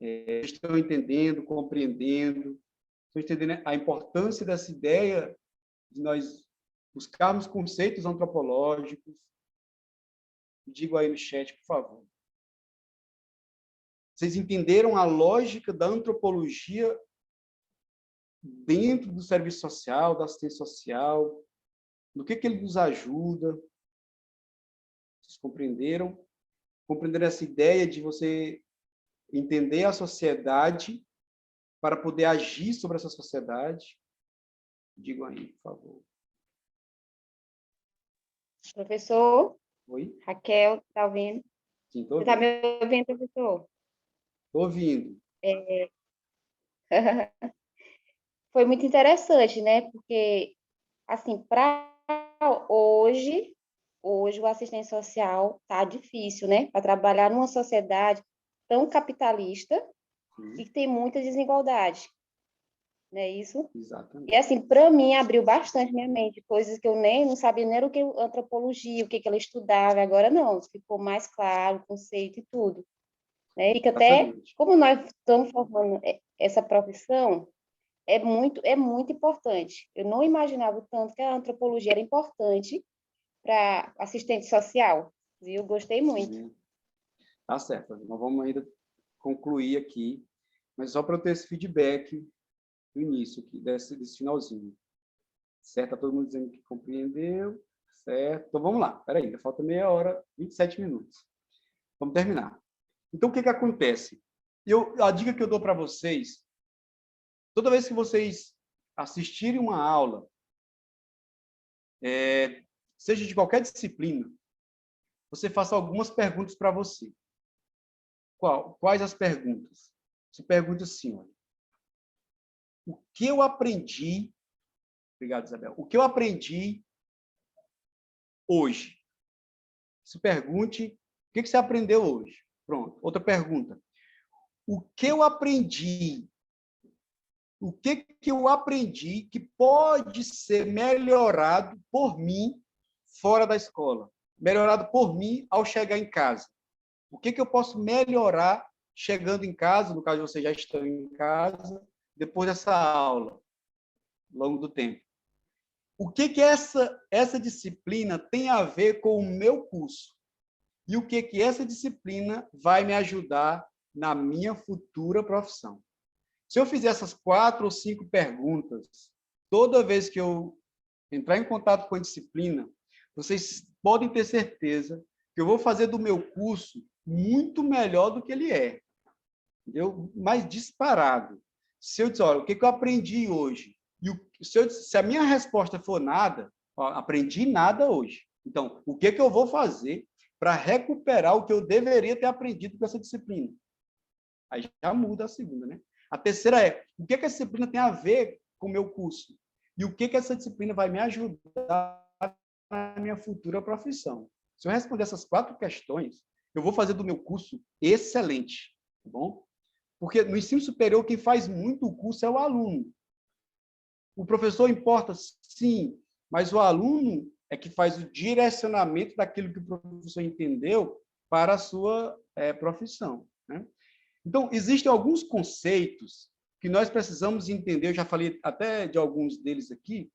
Estão entendendo, compreendendo? Estão entendendo a importância dessa ideia de nós buscarmos conceitos antropológicos? Me digam aí no chat, por favor. Vocês entenderam a lógica da antropologia dentro do serviço social, da assistência social? No que ele nos ajuda? Vocês compreenderam? Compreenderam essa ideia de você entender a sociedade para poder agir sobre essa sociedade? Digam aí, por favor. Professor? Oi? Raquel, está ouvindo? Sim, estou Você está ouvindo. me ouvindo, professor? Estou ouvindo. Foi muito interessante, né? Porque, assim, para hoje o assistente social está difícil, né? Para trabalhar numa sociedade tão capitalista e que tem muita desigualdade, não é isso? Exatamente. E, assim, para mim, abriu bastante minha mente, coisas que eu não sabia nem o que antropologia, o que ela estudava, agora não, ficou mais claro o conceito e tudo. Né? E que até, Exatamente. como nós estamos formando essa profissão, é muito importante. Eu não imaginava o tanto que a antropologia era importante para assistente social, viu? Gostei muito. Tá certo. Nós vamos ainda concluir aqui, mas só para eu ter esse feedback do início aqui, desse finalzinho. Certo? Está todo mundo dizendo que compreendeu. Certo? Então, vamos lá. Espera aí, ainda falta meia hora, 27 minutos. Vamos terminar. Então, o que acontece? A dica que eu dou para vocês, toda vez que vocês assistirem uma aula, seja de qualquer disciplina, você faça algumas perguntas para você. Quais as perguntas? Você pergunta assim, olha, o que eu aprendi... Obrigado, Isabel. O que eu aprendi hoje? Se pergunte, o que você aprendeu hoje? Pronto. Outra pergunta. O que eu aprendi? O que eu aprendi que pode ser melhorado por mim fora da escola? Melhorado por mim ao chegar em casa? O que eu posso melhorar chegando em casa, no caso de vocês já estão em casa, depois dessa aula, ao longo do tempo? O que essa disciplina tem a ver com o meu curso? e o que que essa disciplina vai me ajudar na minha futura profissão. Se eu fizer essas 4 ou 5 perguntas, toda vez que eu entrar em contato com a disciplina, vocês podem ter certeza que eu vou fazer do meu curso muito melhor do que ele é. Entendeu? Mais disparado. Se eu disser, olha, o que eu aprendi hoje? Se a minha resposta for nada, ó, aprendi nada hoje. Então, o que eu vou fazer para recuperar o que eu deveria ter aprendido com essa disciplina? Aí já muda a segunda, né? A terceira é, o que essa disciplina tem a ver com o meu curso? E o que essa disciplina vai me ajudar na minha futura profissão? Se eu responder essas 4 questões, eu vou fazer do meu curso excelente, tá bom? Porque no ensino superior, quem faz muito o curso é o aluno. O professor importa, sim, mas o aluno é que faz o direcionamento daquilo que o professor entendeu para a sua profissão, né? Então, existem alguns conceitos que nós precisamos entender, eu já falei até de alguns deles aqui,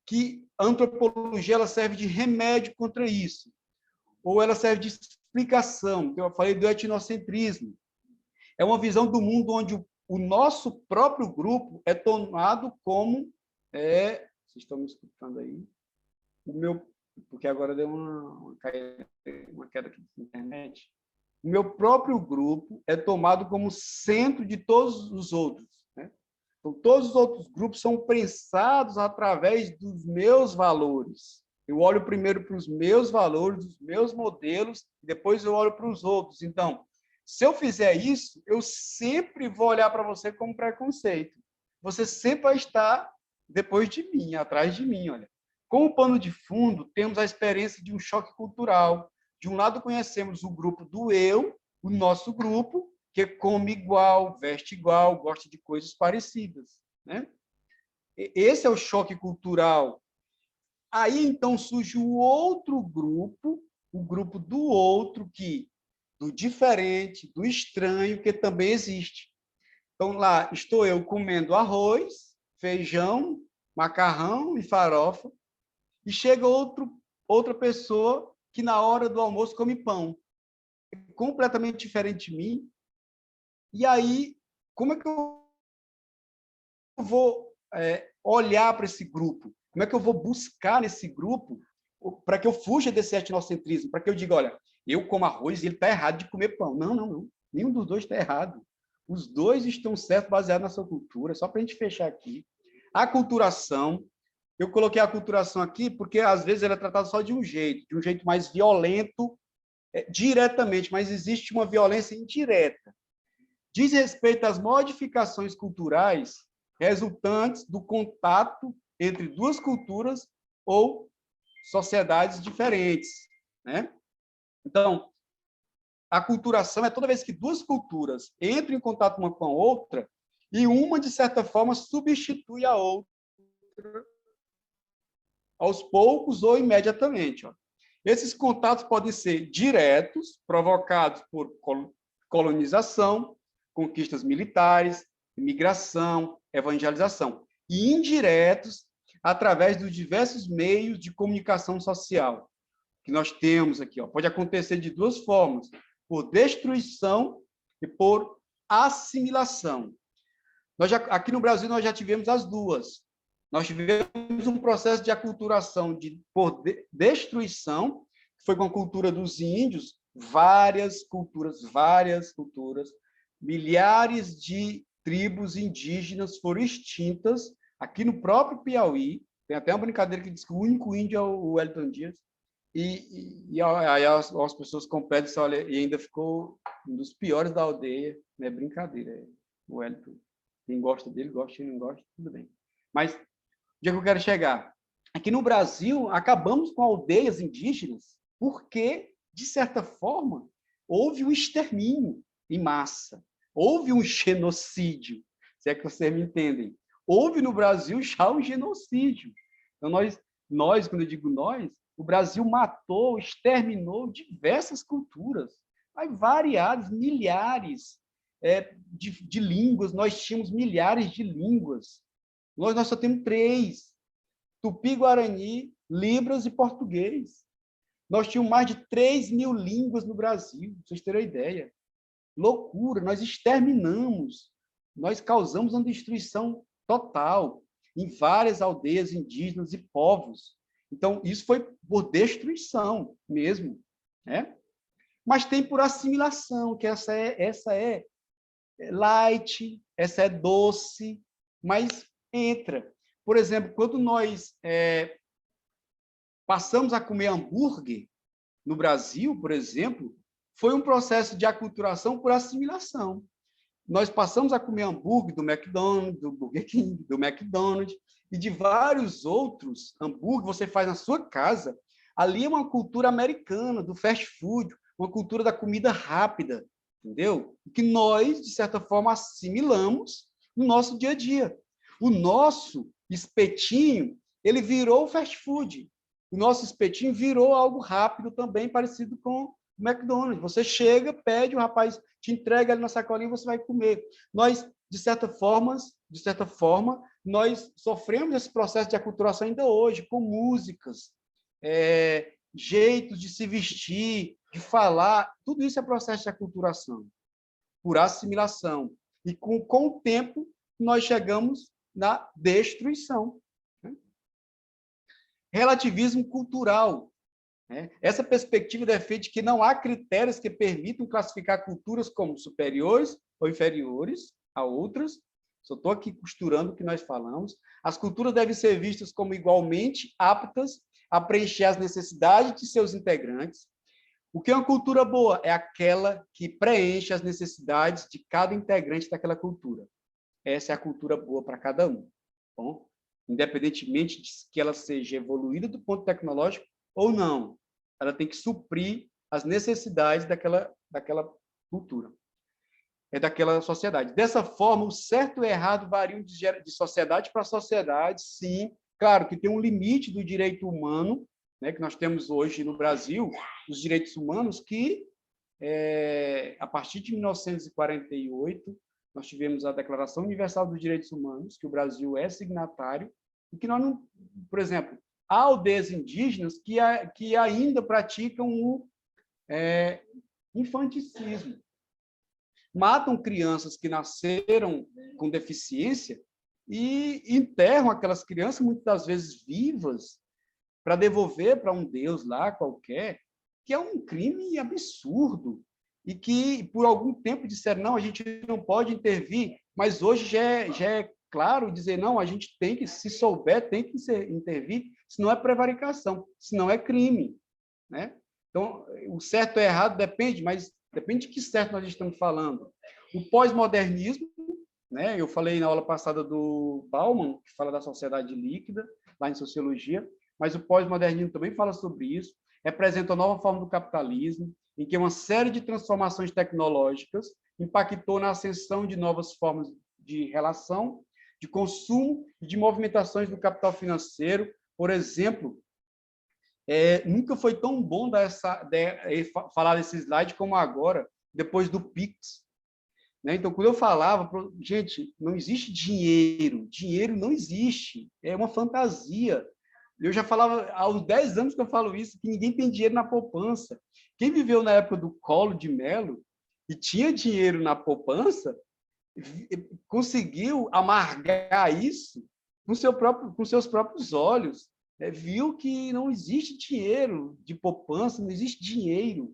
que a antropologia ela serve de remédio contra isso, ou ela serve de explicação, que eu falei do etnocentrismo. É uma visão do mundo onde o nosso próprio grupo é tomado como... vocês estão me escutando aí? Porque agora deu uma queda aqui na internet. O meu próprio grupo é tomado como centro de todos os outros, né? Então, todos os outros grupos são pensados através dos meus valores. Eu olho primeiro para os meus valores, os meus modelos, e depois eu olho para os outros. Então, se eu fizer isso, eu sempre vou olhar para você como preconceito. Você sempre vai estar depois de mim, atrás de mim, olha. Com o pano de fundo, temos a experiência de um choque cultural. De um lado, conhecemos o grupo do eu, o nosso grupo, que come igual, veste igual, gosta de coisas parecidas, né? Esse é o choque cultural. Aí, então, surge o outro grupo, o grupo do outro, do diferente, do estranho, que também existe. Então, lá estou eu comendo arroz, feijão, macarrão e farofa, e chega outra pessoa que na hora do almoço come pão. É completamente diferente de mim. E aí, como é que eu vou olhar para esse grupo? Como é que eu vou buscar nesse grupo para que eu fuja desse etnocentrismo? Para que eu diga, olha, eu como arroz e ele está errado de comer pão. Não, não, não. Nenhum dos dois está errado. Os dois estão certos, baseados na sua cultura. Só para a gente fechar aqui. A aculturação, eu coloquei a aculturação aqui porque, às vezes, ela é tratada só de um jeito mais violento, diretamente, mas existe uma violência indireta. Diz respeito às modificações culturais resultantes do contato entre duas culturas ou sociedades diferentes, né? Então, a aculturação é toda vez que duas culturas entram em contato uma com a outra e uma, de certa forma, substitui a outra aos poucos ou imediatamente. Ó. Esses contatos podem ser diretos, provocados por colonização, conquistas militares, imigração, evangelização, e indiretos, através dos diversos meios de comunicação social que nós temos aqui. Ó. Pode acontecer de duas formas, por destruição e por assimilação. Aqui no Brasil, nós já tivemos as duas. Nós tivemos um processo de aculturação por destruição, que foi com a cultura dos índios, várias culturas, milhares de tribos indígenas foram extintas aqui no próprio Piauí. Tem até uma brincadeira que diz que o único índio é o Wellington Dias. E aí as pessoas competem e ainda ficou um dos piores da aldeia. Não é brincadeira, o Wellington. Quem gosta dele, gosta, quem não gosta, tudo bem. Mas onde é que eu quero chegar? Aqui no Brasil, acabamos com aldeias indígenas porque, de certa forma, houve um extermínio em massa. Houve um genocídio, se é que vocês me entendem. Houve no Brasil já um genocídio. Então, nós, quando eu digo nós, o Brasil matou, exterminou diversas culturas, variadas, milhares de línguas. Nós tínhamos milhares de línguas. Nós só temos 3: Tupi-Guarani, Libras e português. Nós tínhamos mais de 3.000 línguas no Brasil, para vocês terem uma ideia. Loucura, nós exterminamos, nós causamos uma destruição total em várias aldeias indígenas e povos. Então, isso foi por destruição mesmo, né? Mas tem por assimilação, que essa é light, essa é doce, mas entra. Por exemplo, quando nós passamos a comer hambúrguer no Brasil, por exemplo, foi um processo de aculturação por assimilação. Nós passamos a comer hambúrguer do McDonald's, do Burger King, do McDonald's e de vários outros hambúrguer você faz na sua casa. Ali é uma cultura americana, do fast food, uma cultura da comida rápida, entendeu? Que nós, de certa forma, assimilamos no nosso dia a dia. O nosso espetinho, ele virou fast food. O nosso espetinho virou algo rápido também, parecido com o McDonald's. Você chega, pede, o rapaz te entrega ali na sacolinha e você vai comer. Nós, de certa forma, nós sofremos esse processo de aculturação ainda hoje, com músicas, jeitos de se vestir, de falar. Tudo isso é processo de aculturação, por assimilação. E com o tempo, nós chegamos na destruição. Relativismo cultural. Essa perspectiva defende que não há critérios que permitam classificar culturas como superiores ou inferiores a outras. Só estou aqui costurando o que nós falamos. As culturas devem ser vistas como igualmente aptas a preencher as necessidades de seus integrantes. O que é uma cultura boa? É aquela que preenche as necessidades de cada integrante daquela cultura. Essa é a cultura boa para cada um. Bom, independentemente de que ela seja evoluída do ponto tecnológico ou não, ela tem que suprir as necessidades daquela cultura, daquela sociedade. Dessa forma, o certo e o errado variam de sociedade para sociedade, sim. Claro que tem um limite do direito humano, né, que nós temos hoje no Brasil, os direitos humanos, que, a partir de 1948, nós tivemos a Declaração Universal dos Direitos Humanos, que o Brasil é signatário, e que nós não, por exemplo, há aldeias indígenas que ainda praticam o infanticismo. Matam crianças que nasceram com deficiência e enterram aquelas crianças, muitas das vezes vivas, para devolver para um Deus lá qualquer, que é um crime absurdo. E que, por algum tempo, disseram, não, a gente não pode intervir, mas hoje já é claro dizer, não, a gente tem que, se souber, tem que intervir, senão é prevaricação, senão é crime, né? Então, o certo ou errado depende, mas depende de que certo nós estamos falando. O pós-modernismo, né? Eu falei na aula passada do Bauman, que fala da sociedade líquida, lá em Sociologia, mas o pós-modernismo também fala sobre isso, representa a nova forma do capitalismo, em que uma série de transformações tecnológicas impactou na ascensão de novas formas de relação, de consumo e de movimentações do capital financeiro. Por exemplo, nunca foi tão bom falar desse slide como agora, depois do Pix. Né? Então, quando eu falava, gente, não existe dinheiro, dinheiro não existe, é uma fantasia. Eu já falava, há uns 10 anos que eu falo isso, que ninguém tem dinheiro na poupança. Quem viveu na época do Collor de Mello e tinha dinheiro na poupança, conseguiu amargar isso com seus próprios olhos. Viu que não existe dinheiro de poupança, não existe dinheiro.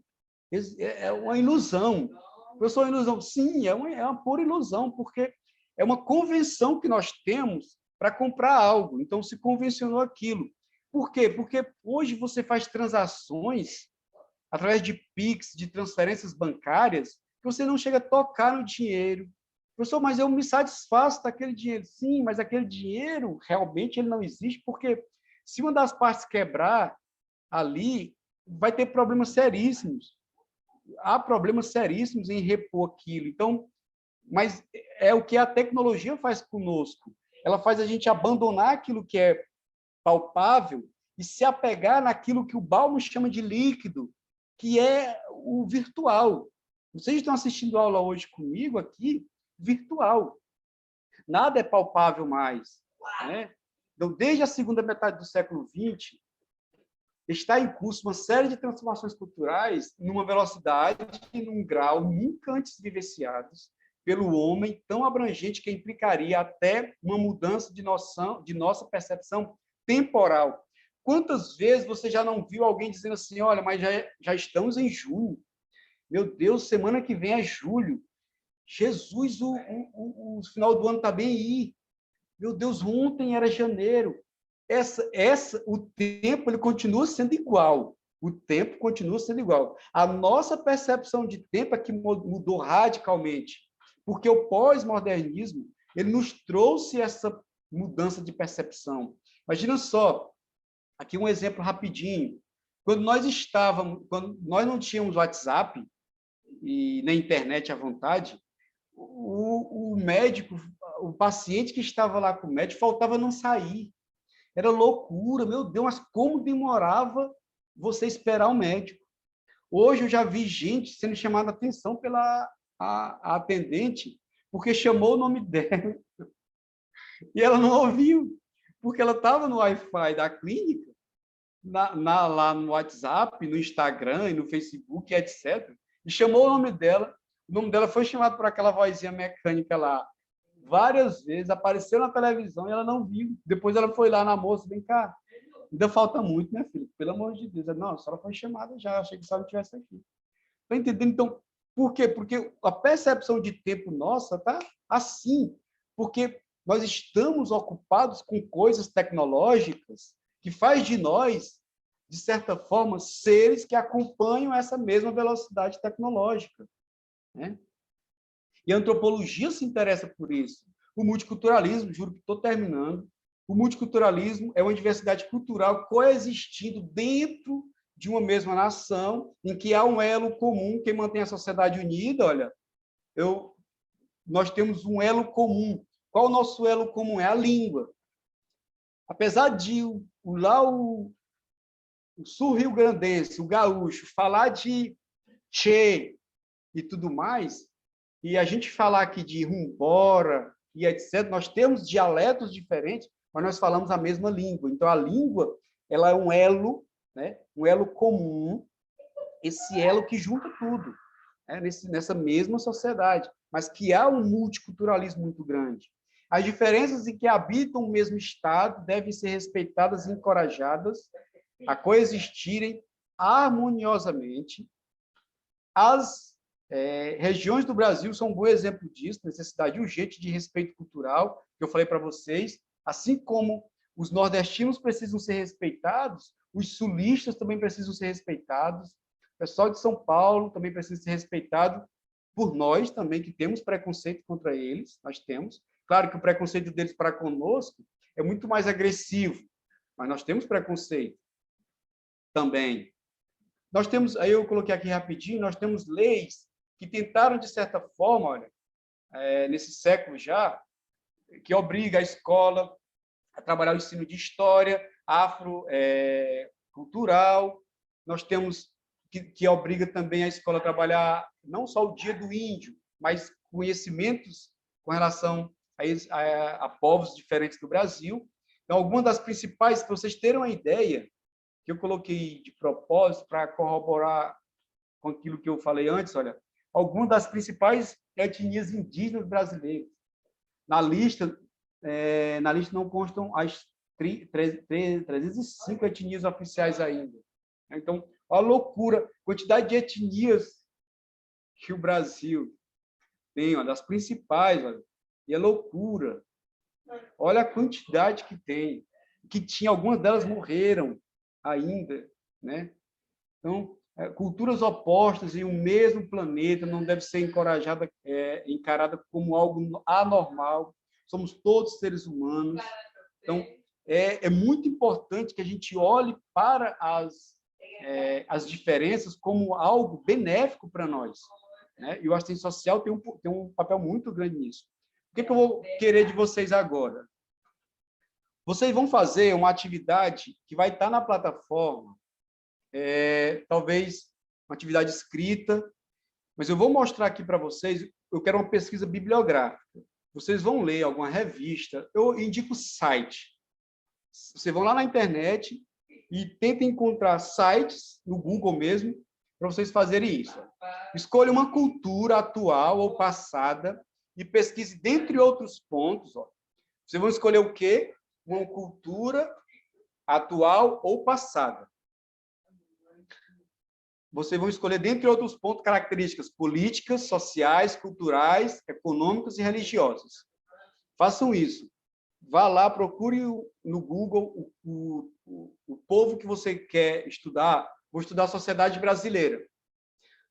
É uma ilusão. Professor, é uma ilusão? Sim, é uma pura ilusão, porque é uma convenção que nós temos para comprar algo. Então, se convencionou aquilo. Por quê? Porque hoje você faz transações através de PIX, de transferências bancárias, que você não chega a tocar no dinheiro. Professor, mas eu me satisfaço daquele dinheiro. Sim, mas aquele dinheiro, realmente, ele não existe, porque se uma das partes quebrar ali, vai ter problemas seríssimos. Há problemas seríssimos em repor aquilo. Então, mas é o que a tecnologia faz conosco. Ela faz a gente abandonar aquilo que é palpável e se apegar naquilo que o Bauman chama de líquido, que é o virtual. Vocês estão assistindo a aula hoje comigo aqui, virtual. Nada é palpável mais. Né? Então, desde a segunda metade do século XX, está em curso uma série de transformações culturais numa velocidade e num grau nunca antes vivenciados pelo homem, tão abrangente que implicaria até uma mudança de noção, de nossa percepção temporal. Quantas vezes você já não viu alguém dizendo assim, olha, mas já estamos em junho. Meu Deus, semana que vem é julho. Jesus, o final do ano está bem aí. Meu Deus, ontem era janeiro. O tempo ele continua sendo igual. O tempo continua sendo igual. A nossa percepção de tempo é que mudou radicalmente, porque o pós-modernismo ele nos trouxe essa mudança de percepção. Imagina só, aqui um exemplo rapidinho. Quando nós não tínhamos WhatsApp e nem internet à vontade, o médico, o paciente que estava lá com o médico, faltava não sair. Era loucura, meu Deus, mas como demorava você esperar o médico. Hoje eu já vi gente sendo chamada a atenção pela a atendente, porque chamou o nome dela. E ela não ouviu, porque ela estava no Wi-Fi da clínica, lá no WhatsApp, no Instagram e no Facebook, etc. E chamou o nome dela. O nome dela foi chamado por aquela vozinha mecânica lá. Várias vezes, apareceu na televisão e ela não viu. Depois ela foi lá na moça, vem cá. Ainda falta muito, né, filho? Pelo amor de Deus. Não, a senhora foi chamada já, achei que a senhora estivesse aqui. Está entendendo? Então, por quê? Porque a percepção de tempo nossa está assim. Porque nós estamos ocupados com coisas tecnológicas que faz de nós, de certa forma, seres que acompanham essa mesma velocidade tecnológica, né? E a antropologia se interessa por isso. O multiculturalismo, juro que estou terminando, o multiculturalismo é uma diversidade cultural coexistindo dentro de uma mesma nação, em que há um elo comum que mantém a sociedade unida. Olha, nós temos um elo comum. Qual o nosso elo comum? É a língua. Apesar de o sul-rio-grandense, o gaúcho, falar de tchê e tudo mais, e a gente falar aqui de rumbora e etc., nós temos dialetos diferentes, mas nós falamos a mesma língua. Então, a língua ela é um elo, né? Um elo comum, esse elo que junta tudo, né? Nessa mesma sociedade, mas que há um multiculturalismo muito grande. As diferenças em que habitam o mesmo Estado devem ser respeitadas e encorajadas a coexistirem harmoniosamente. As regiões do Brasil são um bom exemplo disso, necessidade urgente de respeito cultural, que eu falei para vocês, assim como os nordestinos precisam ser respeitados, os sulistas também precisam ser respeitados, o pessoal de São Paulo também precisa ser respeitado por nós também, que temos preconceito contra eles, nós temos. Claro que o preconceito deles para conosco é muito mais agressivo, mas nós temos preconceito também. Nós temos, aí eu coloquei aqui rapidinho, nós temos leis que tentaram, de certa forma, olha, nesse século já, que obriga a escola a trabalhar o ensino de história afro-cultural. Nós temos que obriga também a escola a trabalhar não só o Dia do Índio, mas conhecimentos com relação a povos diferentes do Brasil. Então, algumas das principais, para vocês terem uma ideia, que eu coloquei de propósito para corroborar com aquilo que eu falei antes, olha, algumas das principais etnias indígenas brasileiras. Na lista não constam as 305 etnias oficiais ainda. Então, a loucura, quantidade de etnias que o Brasil tem, olha, das principais, olha, e é loucura. Olha a quantidade que tem, que tinha, algumas delas morreram ainda, né? Então, culturas opostas em um mesmo planeta não deve ser encarada como algo anormal. Somos todos seres humanos. Então, é muito importante que a gente olhe para as diferenças como algo benéfico para nós, né? E o assistente social tem um papel muito grande nisso. O que eu vou querer de vocês agora? Vocês vão fazer uma atividade que vai estar na plataforma, talvez uma atividade escrita, mas eu vou mostrar aqui para vocês, eu quero uma pesquisa bibliográfica. Vocês vão ler alguma revista, eu indico o site. Vocês vão lá na internet e tentem encontrar sites, no Google mesmo, para vocês fazerem isso. Escolha uma cultura atual ou passada e pesquise, dentre outros pontos. Ó. Vocês vão escolher o quê? Uma cultura atual ou passada. Vocês vão escolher, dentre outros pontos, características políticas, sociais, culturais, econômicas e religiosas. Façam isso. Vá lá, procure no Google o povo que você quer estudar. Vou estudar a sociedade brasileira.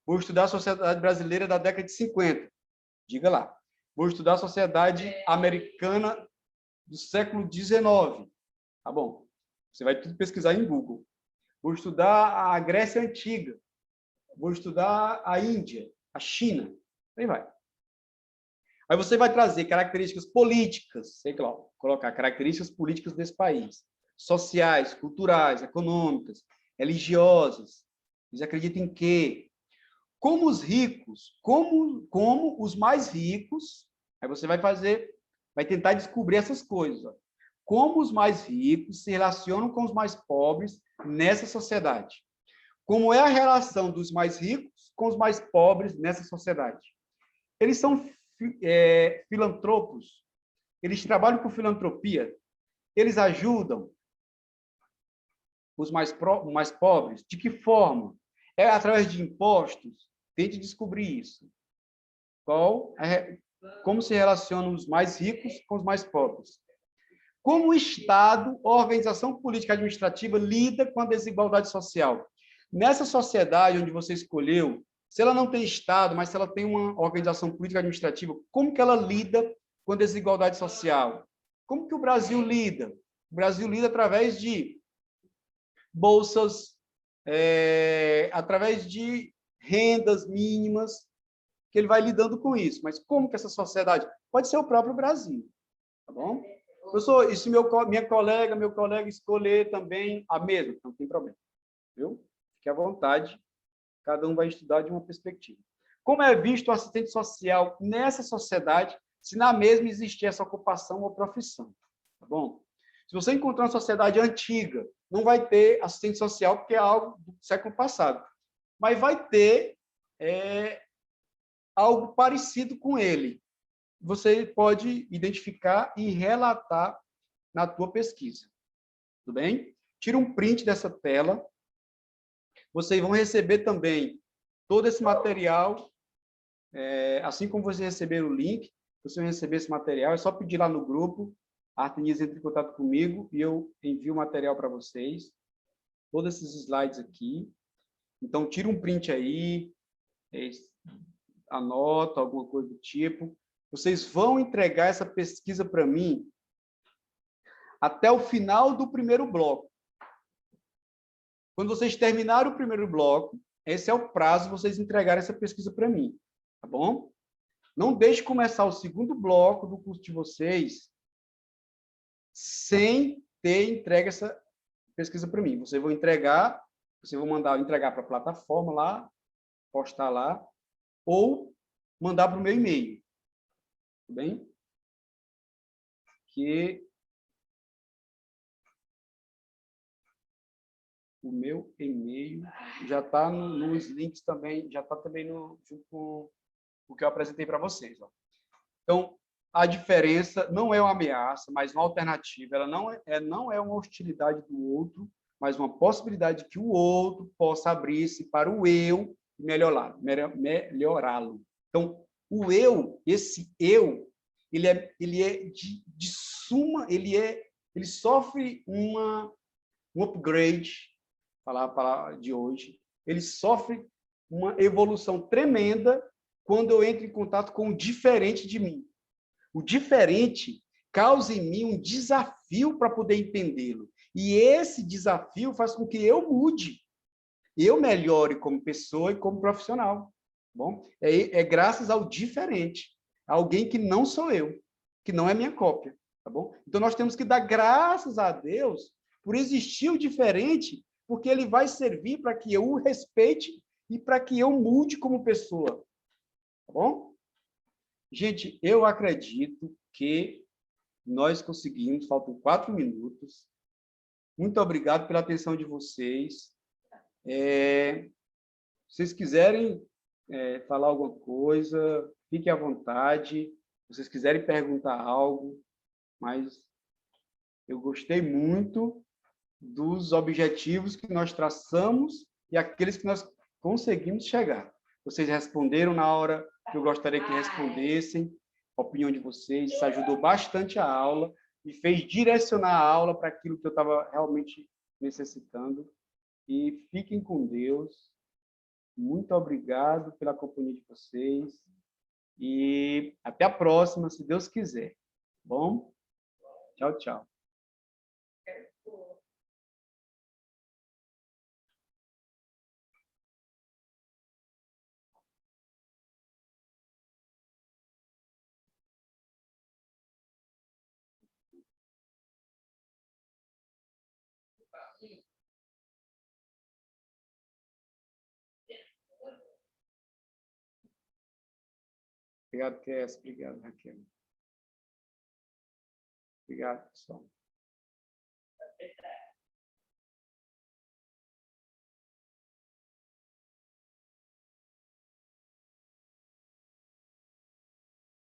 Vou estudar a sociedade brasileira da década de 50. Diga lá. Vou estudar a sociedade americana do século XIX. Tá bom. Você vai tudo pesquisar em Google. Vou estudar a Grécia Antiga. Vou estudar a Índia, a China. Aí vai. Aí você vai trazer características políticas, sei lá, colocar características políticas desse país, sociais, culturais, econômicas, religiosas. Eles acreditam em quê? Como os ricos, como os mais ricos, aí você vai tentar descobrir essas coisas. Ó. Como os mais ricos se relacionam com os mais pobres nessa sociedade. Como é a relação dos mais ricos com os mais pobres nessa sociedade. Eles são filantropos, eles trabalham com filantropia, eles ajudam os mais pobres. De que forma? É através de impostos? Tente descobrir isso. Como se relacionam os mais ricos com os mais pobres? Como o Estado, a organização política administrativa, lida com a desigualdade social? Nessa sociedade onde você escolheu, se ela não tem Estado, mas se ela tem uma organização política administrativa, como que ela lida com a desigualdade social? Como que o Brasil lida? O Brasil lida através de bolsas, através de rendas mínimas, que ele vai lidando com isso. Mas como que essa sociedade? Pode ser o próprio Brasil, tá bom? Professor, e se meu colega escolher também a mesma? Não tem problema, viu? Fique à vontade, cada um vai estudar de uma perspectiva. Como é visto o assistente social nessa sociedade, se na mesma existir essa ocupação ou profissão, tá bom? Se você encontrar uma sociedade antiga, não vai ter assistente social, porque é algo do século passado, mas vai ter algo parecido com ele. Você pode identificar e relatar na tua pesquisa, tudo bem? Tira um print dessa tela. Vocês vão receber também todo esse material, assim como vocês receberam o link, vocês vão receber esse material, é só pedir lá no grupo, a Artenis entra em contato comigo e eu envio o material para vocês, todos esses slides aqui. Então, tira um print aí, anota alguma coisa do tipo. Vocês vão entregar essa pesquisa para mim até o final do primeiro bloco. Quando vocês terminarem o primeiro bloco, esse é o prazo de vocês entregarem essa pesquisa para mim, tá bom? Não deixe começar o segundo bloco do curso de vocês sem ter entregue essa pesquisa para mim. Vocês vão entregar, vocês vão mandar entregar para a plataforma lá, postar lá, ou mandar para o meu e-mail, tudo bem? Que o meu e-mail já está nos links também, já está também junto com o que eu apresentei para vocês. Ó. Então, a diferença não é uma ameaça, mas uma alternativa. Ela não é uma hostilidade do outro, mas uma possibilidade que o outro possa abrir-se para o eu e melhorá-lo. Então, o eu, esse eu, ele é de suma, ele sofre um upgrade, falar a palavra de hoje, ele sofre uma evolução tremenda quando eu entro em contato com o diferente de mim. O diferente causa em mim um desafio para poder entendê-lo. E esse desafio faz com que eu mude, eu melhore como pessoa e como profissional. Bom, é graças ao diferente, alguém que não sou eu, que não é minha cópia, tá bom? Então nós temos que dar graças a Deus por existir o diferente, porque ele vai servir para que eu o respeite e para que eu mude como pessoa, tá bom? Gente, eu acredito que nós conseguimos, faltam 4 minutos, Muito obrigado pela atenção de vocês. Se vocês quiserem falar alguma coisa, fiquem à vontade. Se vocês quiserem perguntar algo, mas eu gostei muito dos objetivos que nós traçamos e aqueles que nós conseguimos chegar. Vocês responderam na hora que eu gostaria que respondessem, a opinião de vocês, isso ajudou bastante a aula e fez direcionar a aula para aquilo que eu estava realmente necessitando. E fiquem com Deus. Muito obrigado pela companhia de vocês e até a próxima, se Deus quiser. Bom? Tchau, tchau. Obrigado, Tess. Obrigado, Raquel. Obrigado, pessoal.